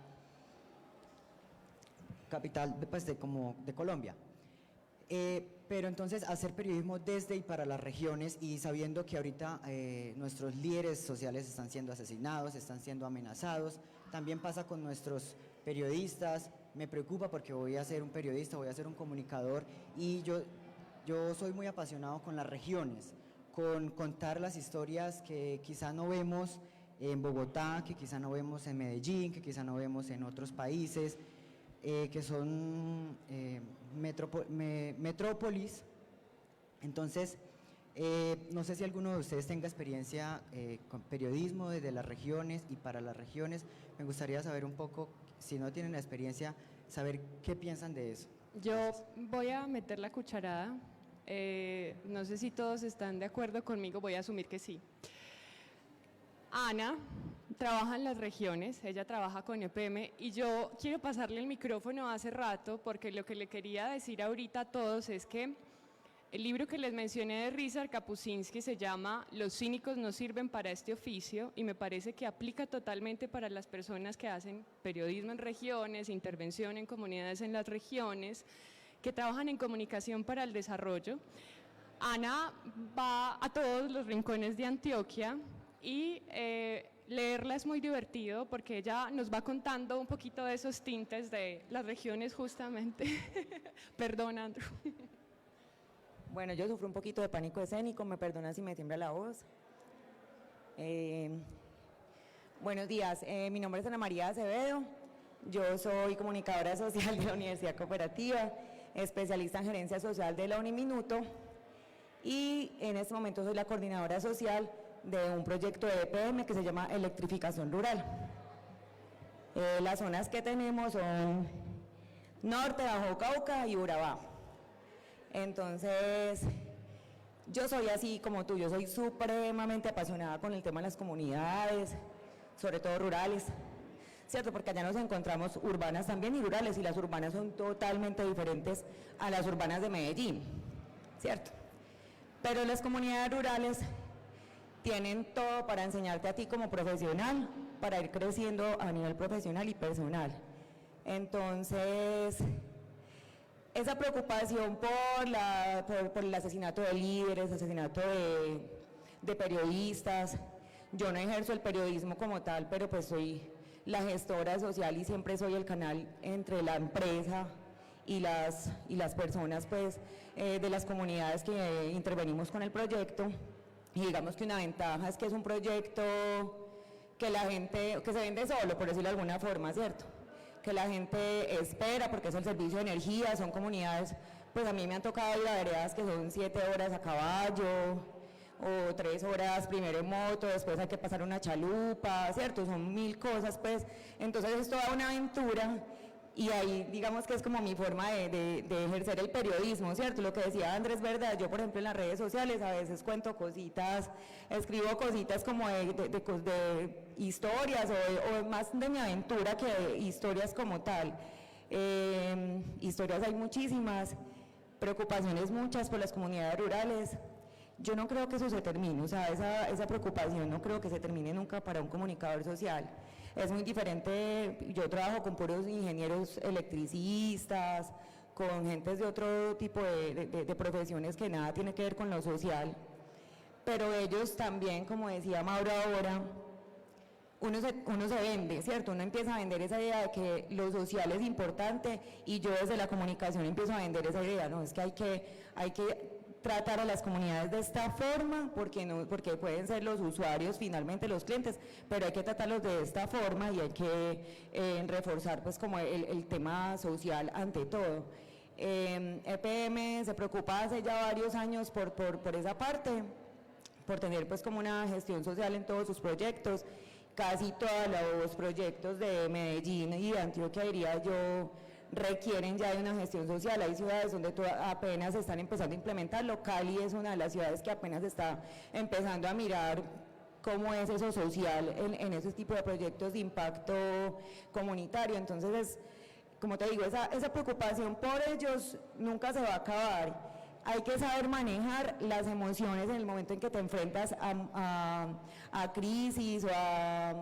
pues, de Colombia. Pero entonces hacer periodismo desde y para las regiones y sabiendo que ahorita nuestros líderes sociales están siendo asesinados, están siendo amenazados, también pasa con nuestros periodistas. Me preocupa porque voy a ser un periodista, voy a ser un comunicador y yo soy muy apasionado con las regiones, con contar las historias que quizá no vemos en Bogotá, que quizá no vemos en Medellín, que quizá no vemos en otros países, que son metrópolis. Entonces, no sé si alguno de ustedes tenga experiencia con periodismo desde las regiones y para las regiones. Me gustaría saber un poco, si no tienen la experiencia, saber qué piensan de eso. Yo voy a meter la cucharada. No sé si todos están de acuerdo conmigo, voy a asumir que sí. Ana trabaja en las regiones, ella trabaja con EPM y yo quiero pasarle el micrófono hace rato porque lo que le quería decir ahorita a todos es que el libro que les mencioné de Ryszard Kapuscinski se llama Los cínicos no sirven para este oficio y me parece que aplica totalmente para las personas que hacen periodismo en regiones, intervención en comunidades en las regiones, que trabajan en comunicación para el desarrollo. Ana va a todos los rincones de Antioquia y leerla es muy divertido porque ella nos va contando un poquito de esos tintes de las regiones justamente. Perdón, Andrew. Bueno, yo sufro un poquito de pánico escénico, me perdonan si me tiembla la voz. Buenos días, mi nombre es Ana María Acevedo, yo soy comunicadora social de la Universidad Cooperativa, especialista en gerencia social de la Uniminuto y en este momento soy la coordinadora social de un proyecto de EPM que se llama Electrificación Rural. Las zonas que tenemos son Norte, Bajo Cauca y Urabá. Entonces, yo soy así como tú, yo soy supremamente apasionada con el tema de las comunidades, sobre todo rurales, ¿cierto? Porque allá nos encontramos urbanas también y rurales, y las urbanas son totalmente diferentes a las urbanas de Medellín, ¿cierto? Pero las comunidades rurales tienen todo para enseñarte a ti como profesional, para ir creciendo a nivel profesional y personal. Entonces, esa preocupación por el asesinato de líderes, asesinato de periodistas. Yo no ejerzo el periodismo como tal, pero pues soy la gestora social y siempre soy el canal entre la empresa y las personas pues, de las comunidades que intervenimos con el proyecto. Y digamos que una ventaja es que es un proyecto que la gente, que se vende solo, por decirlo de alguna forma, ¿cierto? Que la gente espera porque es el servicio de energía, son comunidades, pues a mí me han tocado ir a veredas que son 7 horas a caballo o 3 horas primero en moto, después hay que pasar una chalupa, ¿cierto? Son 1000 cosas, pues, entonces es toda una aventura y ahí digamos que es como mi forma de ejercer el periodismo, ¿cierto? Lo que decía Andrés, verdad, yo por ejemplo en las redes sociales a veces cuento cositas, escribo cositas como de historias o más de mi aventura que historias como tal. Historias hay muchísimas, preocupaciones muchas por las comunidades rurales. Yo no creo que eso se termine, o sea, esa preocupación no creo que se termine nunca para un comunicador social. Es muy diferente, yo trabajo con puros ingenieros electricistas, con gentes de otro tipo de profesiones que nada tiene que ver con lo social, pero ellos también, como decía Mauro ahora, uno se vende, ¿cierto? Uno empieza a vender esa idea de que lo social es importante y yo desde la comunicación empiezo a vender esa idea, no, es que hay que tratar a las comunidades de esta forma, porque pueden ser los usuarios, finalmente los clientes, pero hay que tratarlos de esta forma y hay que reforzar pues como el tema social ante todo. EPM se preocupa hace ya varios años por esa parte, por tener pues como una gestión social en todos sus proyectos. Casi todos los proyectos de Medellín y de Antioquia, diría yo, requieren ya de una gestión social. Hay ciudades donde apenas están empezando a implementarlo. Cali es una de las ciudades que apenas está empezando a mirar cómo es eso social en ese tipo de proyectos de impacto comunitario. Entonces, como te digo, esa preocupación por ellos nunca se va a acabar. Hay que saber manejar las emociones en el momento en que te enfrentas a crisis o a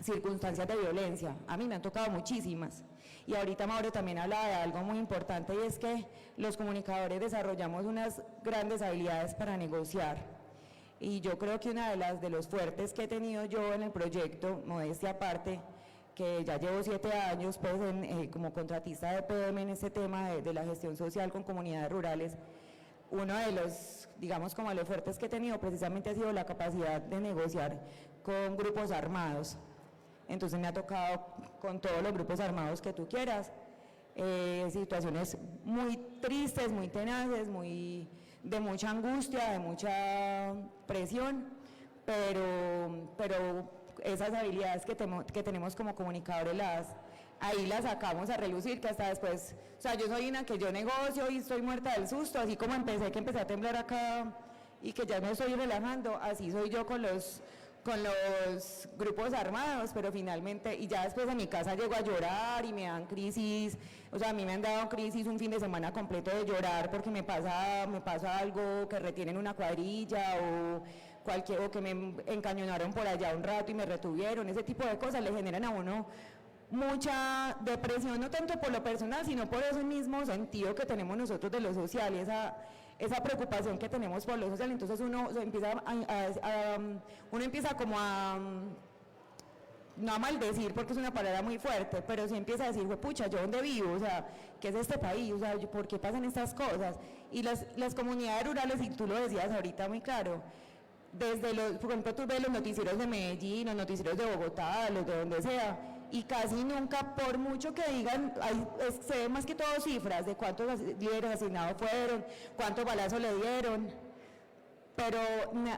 circunstancias de violencia. A mí me han tocado muchísimas. Y ahorita Mauro también hablaba de algo muy importante, y es que los comunicadores desarrollamos unas grandes habilidades para negociar. Y yo creo que una de los fuertes que he tenido yo en el proyecto, modestia aparte, que ya llevo 7 años pues, como contratista de PM en este tema de la gestión social con comunidades rurales, uno de los, digamos, como los fuertes que he tenido precisamente ha sido la capacidad de negociar con grupos armados. Entonces me ha tocado con todos los grupos armados que tú quieras, situaciones muy tristes, muy tenaces, de mucha angustia, de mucha presión, pero esas habilidades que tenemos como comunicadores ahí las sacamos a relucir, que hasta después, o sea, yo soy una que yo negocio y estoy muerta del susto, así como que empecé a temblar acá y que ya me estoy relajando, así soy yo con los grupos armados, pero finalmente, y ya después en mi casa llego a llorar y me dan crisis, o sea, a mí me han dado crisis un fin de semana completo de llorar porque me pasa algo, que retienen una cuadrilla o que me encañonaron por allá un rato y me retuvieron, ese tipo de cosas le generan a uno mucha depresión, no tanto por lo personal, sino por ese mismo sentido que tenemos nosotros de lo social, esa preocupación que tenemos por lo social. Entonces uno empieza como no a maldecir porque es una palabra muy fuerte, pero sí empieza a decir, pucha, ¿yo dónde vivo? O sea, ¿qué es este país? O sea, ¿por qué pasan estas cosas? Y las comunidades rurales, y tú lo decías ahorita muy claro, por ejemplo, tú ves los noticieros de Medellín, los noticieros de Bogotá, los de donde sea, y casi nunca, por mucho que digan, se ven más que todo cifras de cuántos líderes asignados fueron, cuántos balazos le dieron, pero,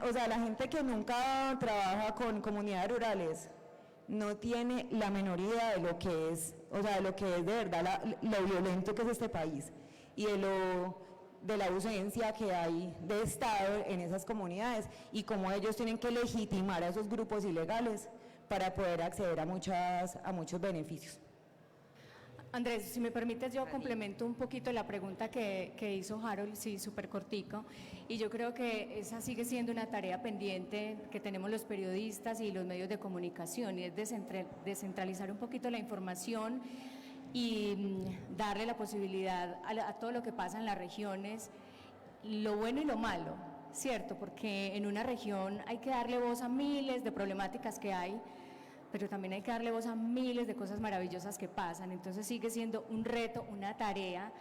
o sea, la gente que nunca trabaja con comunidades rurales no tiene la menor idea de lo que es, o sea, de lo que es de verdad lo violento que es este país y de la ausencia que hay de Estado en esas comunidades y cómo ellos tienen que legitimar a esos grupos ilegales para poder acceder a muchos beneficios. Andrés, si me permites, yo complemento un poquito la pregunta que hizo Harold, sí, súper cortico, y yo creo que esa sigue siendo una tarea pendiente que tenemos los periodistas y los medios de comunicación, y es descentralizar un poquito la información y darle la posibilidad a todo lo que pasa en las regiones, lo bueno y lo malo, ¿cierto? Porque en una región hay que darle voz a miles de problemáticas que hay, pero también hay que darle voz a miles de cosas maravillosas que pasan. Entonces sigue siendo un reto, una tarea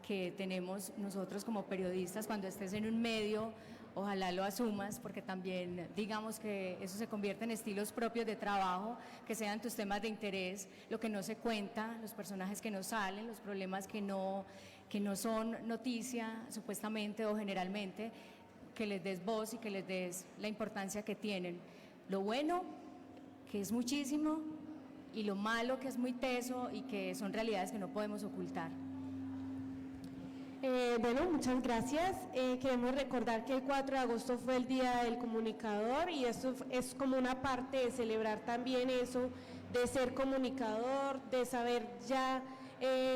que tenemos nosotros como periodistas. Cuando estés en un medio, ojalá lo asumas, porque también digamos que eso se convierte en estilos propios de trabajo, que sean tus temas de interés, lo que no se cuenta, los personajes que no salen, los problemas que no son noticia supuestamente o generalmente, que les des voz y que les des la importancia que tienen. Lo bueno, que es muchísimo, y lo malo, que es muy teso y que son realidades que no podemos ocultar. Bueno, muchas gracias. Queremos recordar que el 4 de agosto fue el Día del Comunicador, y esto es como una parte de celebrar también eso, de ser comunicador, de saber ya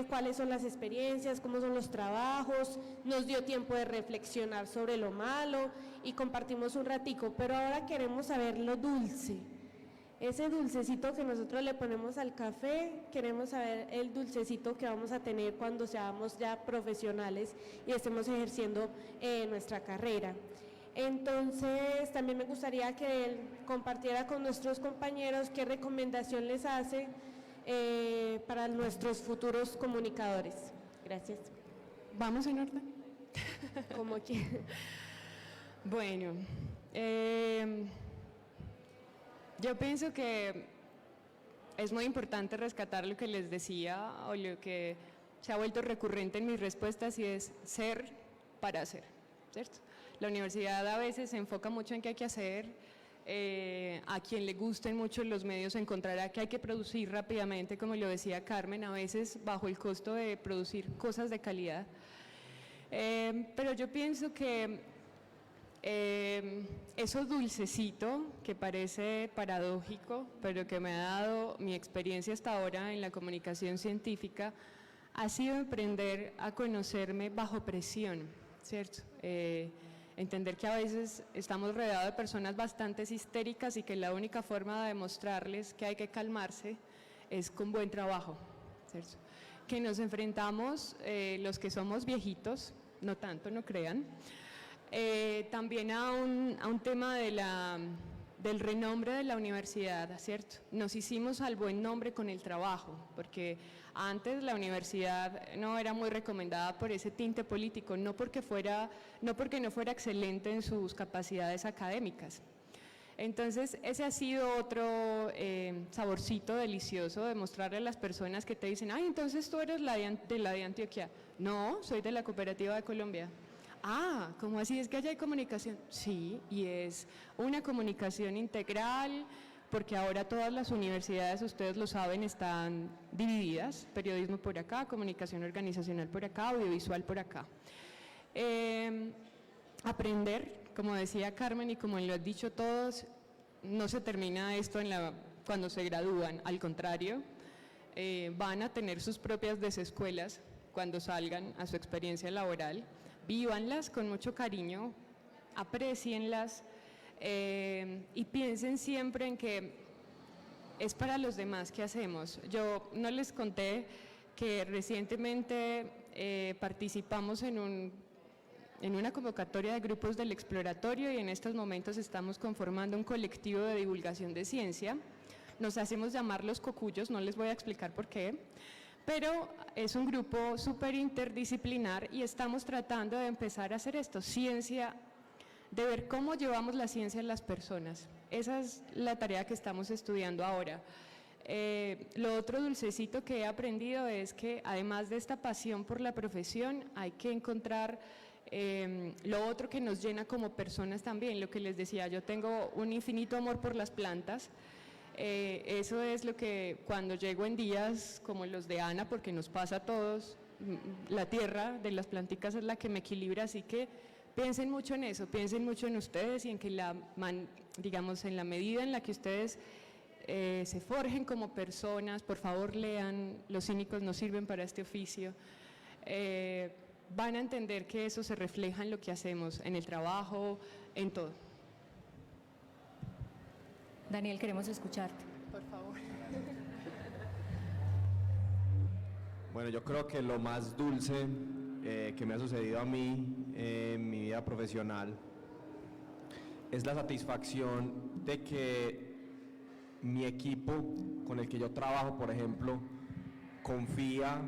cuáles son las experiencias, cómo son los trabajos. Nos dio tiempo de reflexionar sobre lo malo y compartimos un ratico, pero ahora queremos saber lo dulce. Ese dulcecito que nosotros le ponemos al café, queremos saber el dulcecito que vamos a tener cuando seamos ya profesionales y estemos ejerciendo nuestra carrera. Entonces, también me gustaría que él compartiera con nuestros compañeros qué recomendación les hace para nuestros futuros comunicadores. Gracias. ¿Vamos en orden? Como quieran. Bueno, yo pienso que es muy importante rescatar lo que les decía o lo que se ha vuelto recurrente en mis respuestas, y es ser para hacer, ¿cierto? La universidad a veces se enfoca mucho en qué hay que hacer, a quien le gusten mucho los medios encontrará que hay que producir rápidamente, como lo decía Carmen, a veces bajo el costo de producir cosas de calidad. Pero yo pienso que Eso dulcecito, que parece paradójico, pero que me ha dado mi experiencia hasta ahora en la comunicación científica, ha sido aprender a conocerme bajo presión, ¿cierto? Entender que a veces estamos rodeados de personas bastante histéricas y que la única forma de demostrarles que hay que calmarse es con buen trabajo, ¿cierto? Que nos enfrentamos los que somos viejitos, no tanto, no crean, también a un tema del renombre de la universidad, ¿cierto? Nos hicimos al buen nombre con el trabajo, porque antes la universidad no era muy recomendada por ese tinte político, no porque no fuera excelente en sus capacidades académicas. Entonces, ese ha sido otro saborcito delicioso de mostrarle a las personas que te dicen, ay, entonces tú eres de la de Antioquia. No, soy de la Cooperativa de Colombia. Ah, ¿cómo así? ¿Es que allá hay comunicación? Sí, y es una comunicación integral, porque ahora todas las universidades, ustedes lo saben, están divididas, periodismo por acá, comunicación organizacional por acá, audiovisual por acá. Aprender, como decía Carmen y como lo han dicho todos, no se termina esto cuando se gradúan, al contrario, van a tener sus propias desescuelas cuando salgan a su experiencia laboral. Vívanlas con mucho cariño, aprécienlas y piensen siempre en que es para los demás que hacemos. Yo no les conté que recientemente participamos en una convocatoria de grupos del exploratorio y en estos momentos estamos conformando un colectivo de divulgación de ciencia. Nos hacemos llamar los cocuyos, no les voy a explicar por qué, pero es un grupo súper interdisciplinar y estamos tratando de empezar a hacer esto, ciencia, de ver cómo llevamos la ciencia a las personas. Esa es la tarea que estamos estudiando ahora. Lo otro dulcecito que he aprendido es que además de esta pasión por la profesión, hay que encontrar lo otro que nos llena como personas también, lo que les decía, yo tengo un infinito amor por las plantas. Eso es lo que cuando llego en días como los de Ana, porque nos pasa a todos, la tierra de las planticas es la que me equilibra, así que piensen mucho en eso, piensen mucho en ustedes y en que digamos en la medida en la que ustedes se forjen como personas, por favor lean, los cínicos no sirven para este oficio, van a entender que eso se refleja en lo que hacemos, en el trabajo, en todo. Daniel, queremos escucharte. Por favor. Bueno, yo creo que lo más dulce que me ha sucedido a mí en mi vida profesional es la satisfacción de que mi equipo con el que yo trabajo, por ejemplo, confía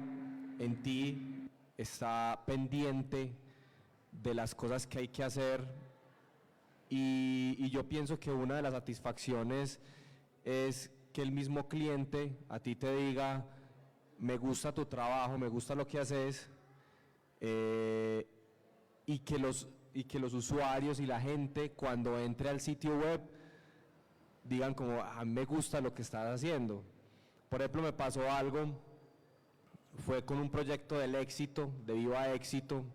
en ti, está pendiente de las cosas que hay que hacer. Y yo pienso que una de las satisfacciones es que el mismo cliente a ti te diga, me gusta tu trabajo, me gusta lo que haces, y que los usuarios y la gente cuando entre al sitio web digan como, a mí me gusta lo que estás haciendo. Por ejemplo, me pasó algo, fue con un proyecto del éxito, de Viva Éxito,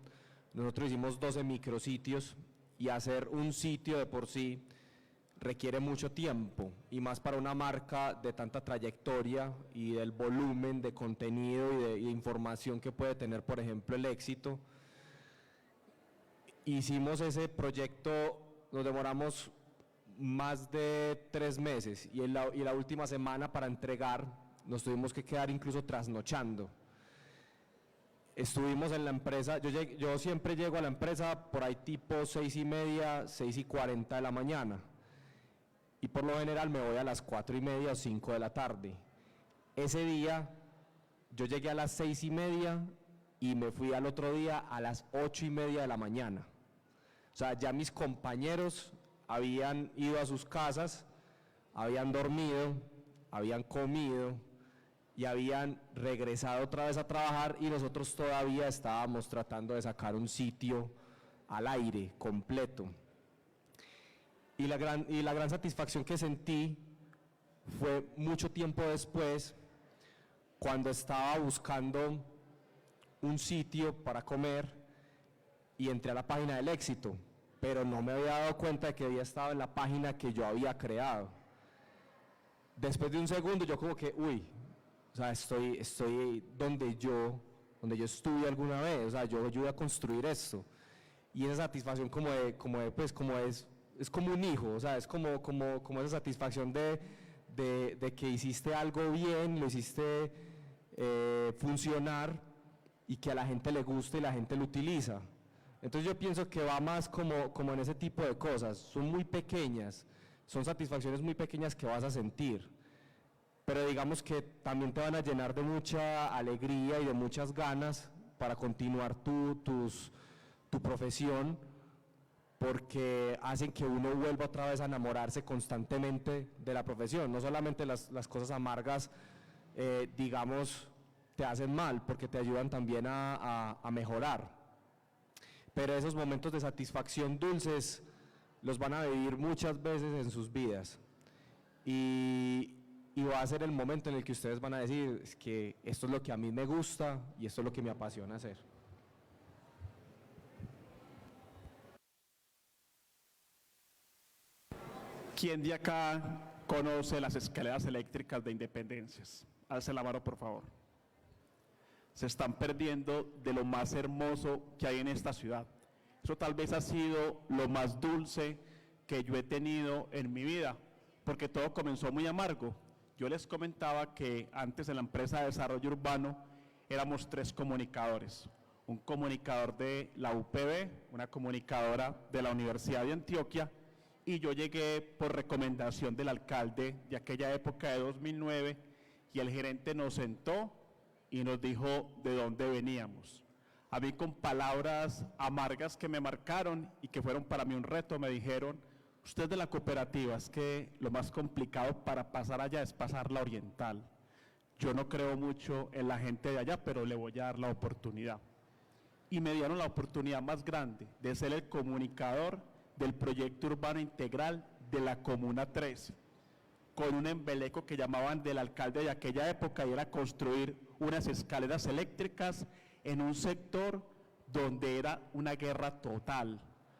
nosotros hicimos 12 micrositios, y hacer un sitio de por sí requiere mucho tiempo, y más para una marca de tanta trayectoria y del volumen de contenido y de información que puede tener, por ejemplo, el éxito. Hicimos ese proyecto, nos demoramos más de 3 meses, y la última semana para entregar nos tuvimos que quedar incluso trasnochando. Estuvimos en la empresa, yo siempre llego a la empresa por ahí tipo 6:30, 6:40 de la mañana, y por lo general me voy a las 4:30 o 5 de la tarde. Ese día yo llegué a las 6:30 y me fui al otro día a las 8:30 de la mañana. O sea, ya mis compañeros habían ido a sus casas, habían dormido, habían comido y habían regresado otra vez a trabajar, y nosotros todavía estábamos tratando de sacar un sitio al aire completo. Y la gran satisfacción que sentí fue mucho tiempo después, cuando estaba buscando un sitio para comer y entré a la página del éxito pero no me había dado cuenta de que había estado en la página que yo había creado. Después de un segundo yo como que, uy, o sea, estoy donde yo estuve alguna vez, o sea, yo ayudé a construir esto. Y esa satisfacción es como un hijo, o sea, es como esa satisfacción de que hiciste algo bien, lo hiciste funcionar y que a la gente le gusta y la gente lo utiliza. Entonces yo pienso que va más como en ese tipo de cosas, son muy pequeñas, son satisfacciones muy pequeñas que vas a sentir, pero digamos que también te van a llenar de mucha alegría y de muchas ganas para continuar tu profesión, porque hacen que uno vuelva otra vez a enamorarse constantemente de la profesión. No solamente las cosas amargas, digamos, te hacen mal, porque te ayudan también a mejorar. Pero esos momentos de satisfacción dulces los van a vivir muchas veces en sus vidas. Y va a ser el momento en el que ustedes van a decir, es que esto es lo que a mí me gusta y esto es lo que me apasiona hacer. ¿Quién de acá conoce las escaleras eléctricas de Independencias? Alce la mano, por favor. Se están perdiendo de lo más hermoso que hay en esta ciudad. Eso tal vez ha sido lo más dulce que yo he tenido en mi vida, porque todo comenzó muy amargo. Yo les comentaba que antes en la empresa de desarrollo urbano éramos 3 comunicadores. Un comunicador de la UPB, una comunicadora de la Universidad de Antioquia, y yo llegué por recomendación del alcalde de aquella época de 2009, y el gerente nos sentó y nos dijo de dónde veníamos. A mí, con palabras amargas que me marcaron y que fueron para mí un reto, me dijeron: usted es de la cooperativa, es que lo más complicado para pasar allá es pasar la oriental. Yo no creo mucho en la gente de allá, pero le voy a dar la oportunidad. Y me dieron la oportunidad más grande de ser el comunicador del proyecto urbano integral de la Comuna 13, con un embeleco que llamaban del alcalde de aquella época, y era construir unas escaleras eléctricas en un sector donde era una guerra total,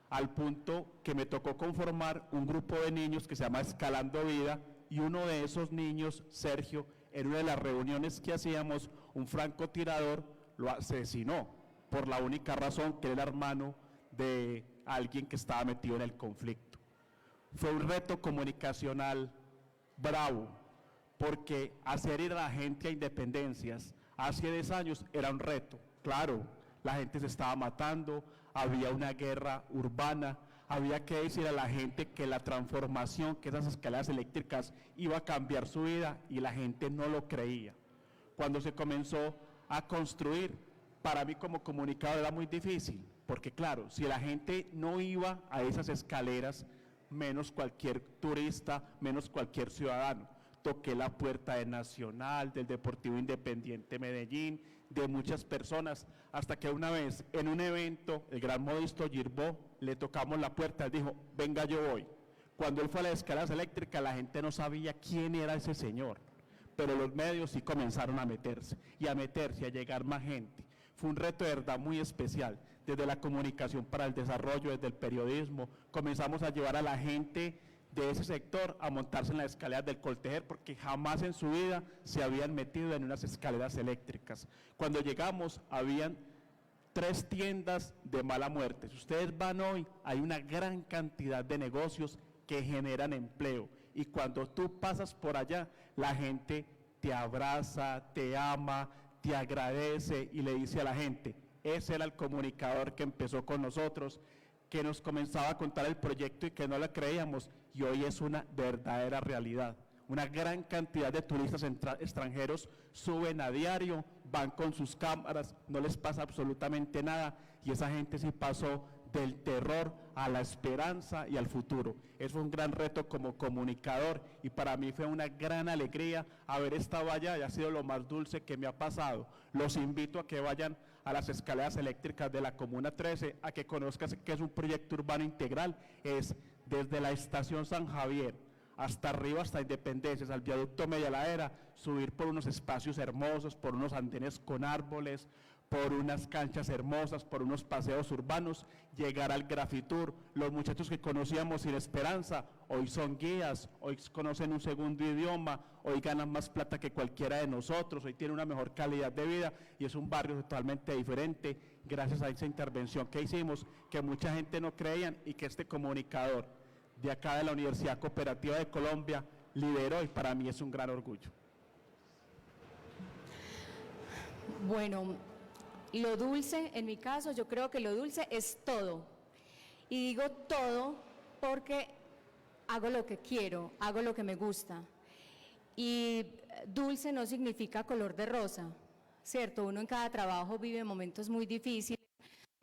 al punto que me tocó conformar un grupo de niños que se llama Escalando Vida, y uno de esos niños, Sergio, en una de las reuniones que hacíamos, un francotirador lo asesinó por la única razón que era hermano de alguien que estaba metido en el conflicto. Fue un reto comunicacional bravo, porque hacer ir a la gente a Independencias hace 10 años era un reto. Claro, la gente se estaba matando, había una guerra urbana, había que decir a la gente que la transformación, que esas escaleras eléctricas iba a cambiar su vida, y la gente no lo creía. Cuando se comenzó a construir, para mí como comunicador era muy difícil, porque claro, si la gente no iba a esas escaleras, menos cualquier turista, menos cualquier ciudadano. Toqué la puerta de Nacional, del Deportivo Independiente Medellín, de muchas personas, hasta que una vez en un evento, el gran Modisto Girbó, le tocamos la puerta, él dijo: venga, yo voy. Cuando él fue a las escaleras eléctricas, la gente no sabía quién era ese señor, pero los medios sí comenzaron a meterse, a llegar más gente. Fue un reto de verdad muy especial, desde la comunicación para el desarrollo, desde el periodismo, comenzamos a llevar a la gente de ese sector a montarse en las escaleras del Coltejer, porque jamás en su vida se habían metido en unas escaleras eléctricas. Cuando llegamos, habían 3 tiendas de mala muerte. Si ustedes van hoy, hay una gran cantidad de negocios que generan empleo, y cuando tú pasas por allá, la gente te abraza, te ama, te agradece y le dice a la gente: ese era el comunicador que empezó con nosotros, que nos comenzaba a contar el proyecto y que no lo creíamos, y hoy es una verdadera realidad. Una gran cantidad de turistas extranjeros suben a diario, van con sus cámaras, no les pasa absolutamente nada, y esa gente sí pasó del terror a la esperanza y al futuro. Eso fue un gran reto como comunicador, y para mí fue una gran alegría haber estado allá, y ha sido lo más dulce que me ha pasado. Los invito a que vayan a las escaleras eléctricas de la Comuna 13, a que conozcan que es un proyecto urbano integral. Es desde la estación San Javier hasta arriba, hasta Independencias, al viaducto Media Ladera, subir por unos espacios hermosos, por unos andenes con árboles, por unas canchas hermosas, por unos paseos urbanos, llegar al Grafitour. Los muchachos que conocíamos sin esperanza, hoy son guías, hoy conocen un segundo idioma, hoy ganan más plata que cualquiera de nosotros, hoy tienen una mejor calidad de vida y es un barrio totalmente diferente gracias a esa intervención que hicimos, que mucha gente no creía y que este comunicador de acá de la Universidad Cooperativa de Colombia lideró, y para mí es un gran orgullo. Bueno, lo dulce, en mi caso, yo creo que lo dulce es todo. Y digo todo porque hago lo que quiero, hago lo que me gusta. Y dulce no significa color de rosa, ¿cierto? Uno en cada trabajo vive momentos muy difíciles,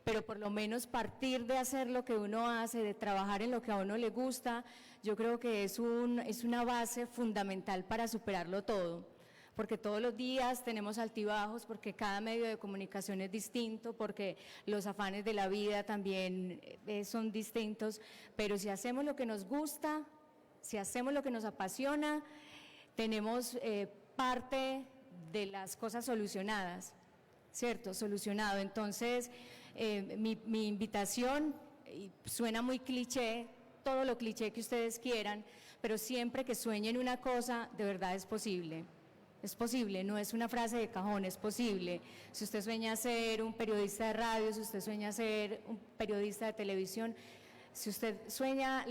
pero por lo menos partir de hacer lo que uno hace, de trabajar en lo que a uno le gusta, yo creo que es una base fundamental para superarlo todo. Porque todos los días tenemos altibajos, porque cada medio de comunicación es distinto, porque los afanes de la vida también son distintos, pero si hacemos lo que nos gusta, si hacemos lo que nos apasiona, tenemos parte de las cosas solucionadas, ¿cierto? Solucionado. Entonces, mi invitación, suena muy cliché, todo lo cliché que ustedes quieran, pero siempre que sueñen una cosa, de verdad es posible. Es posible, no es una frase de cajón, es posible. Si usted sueña ser un periodista de radio, si usted sueña ser un periodista de televisión, si usted sueña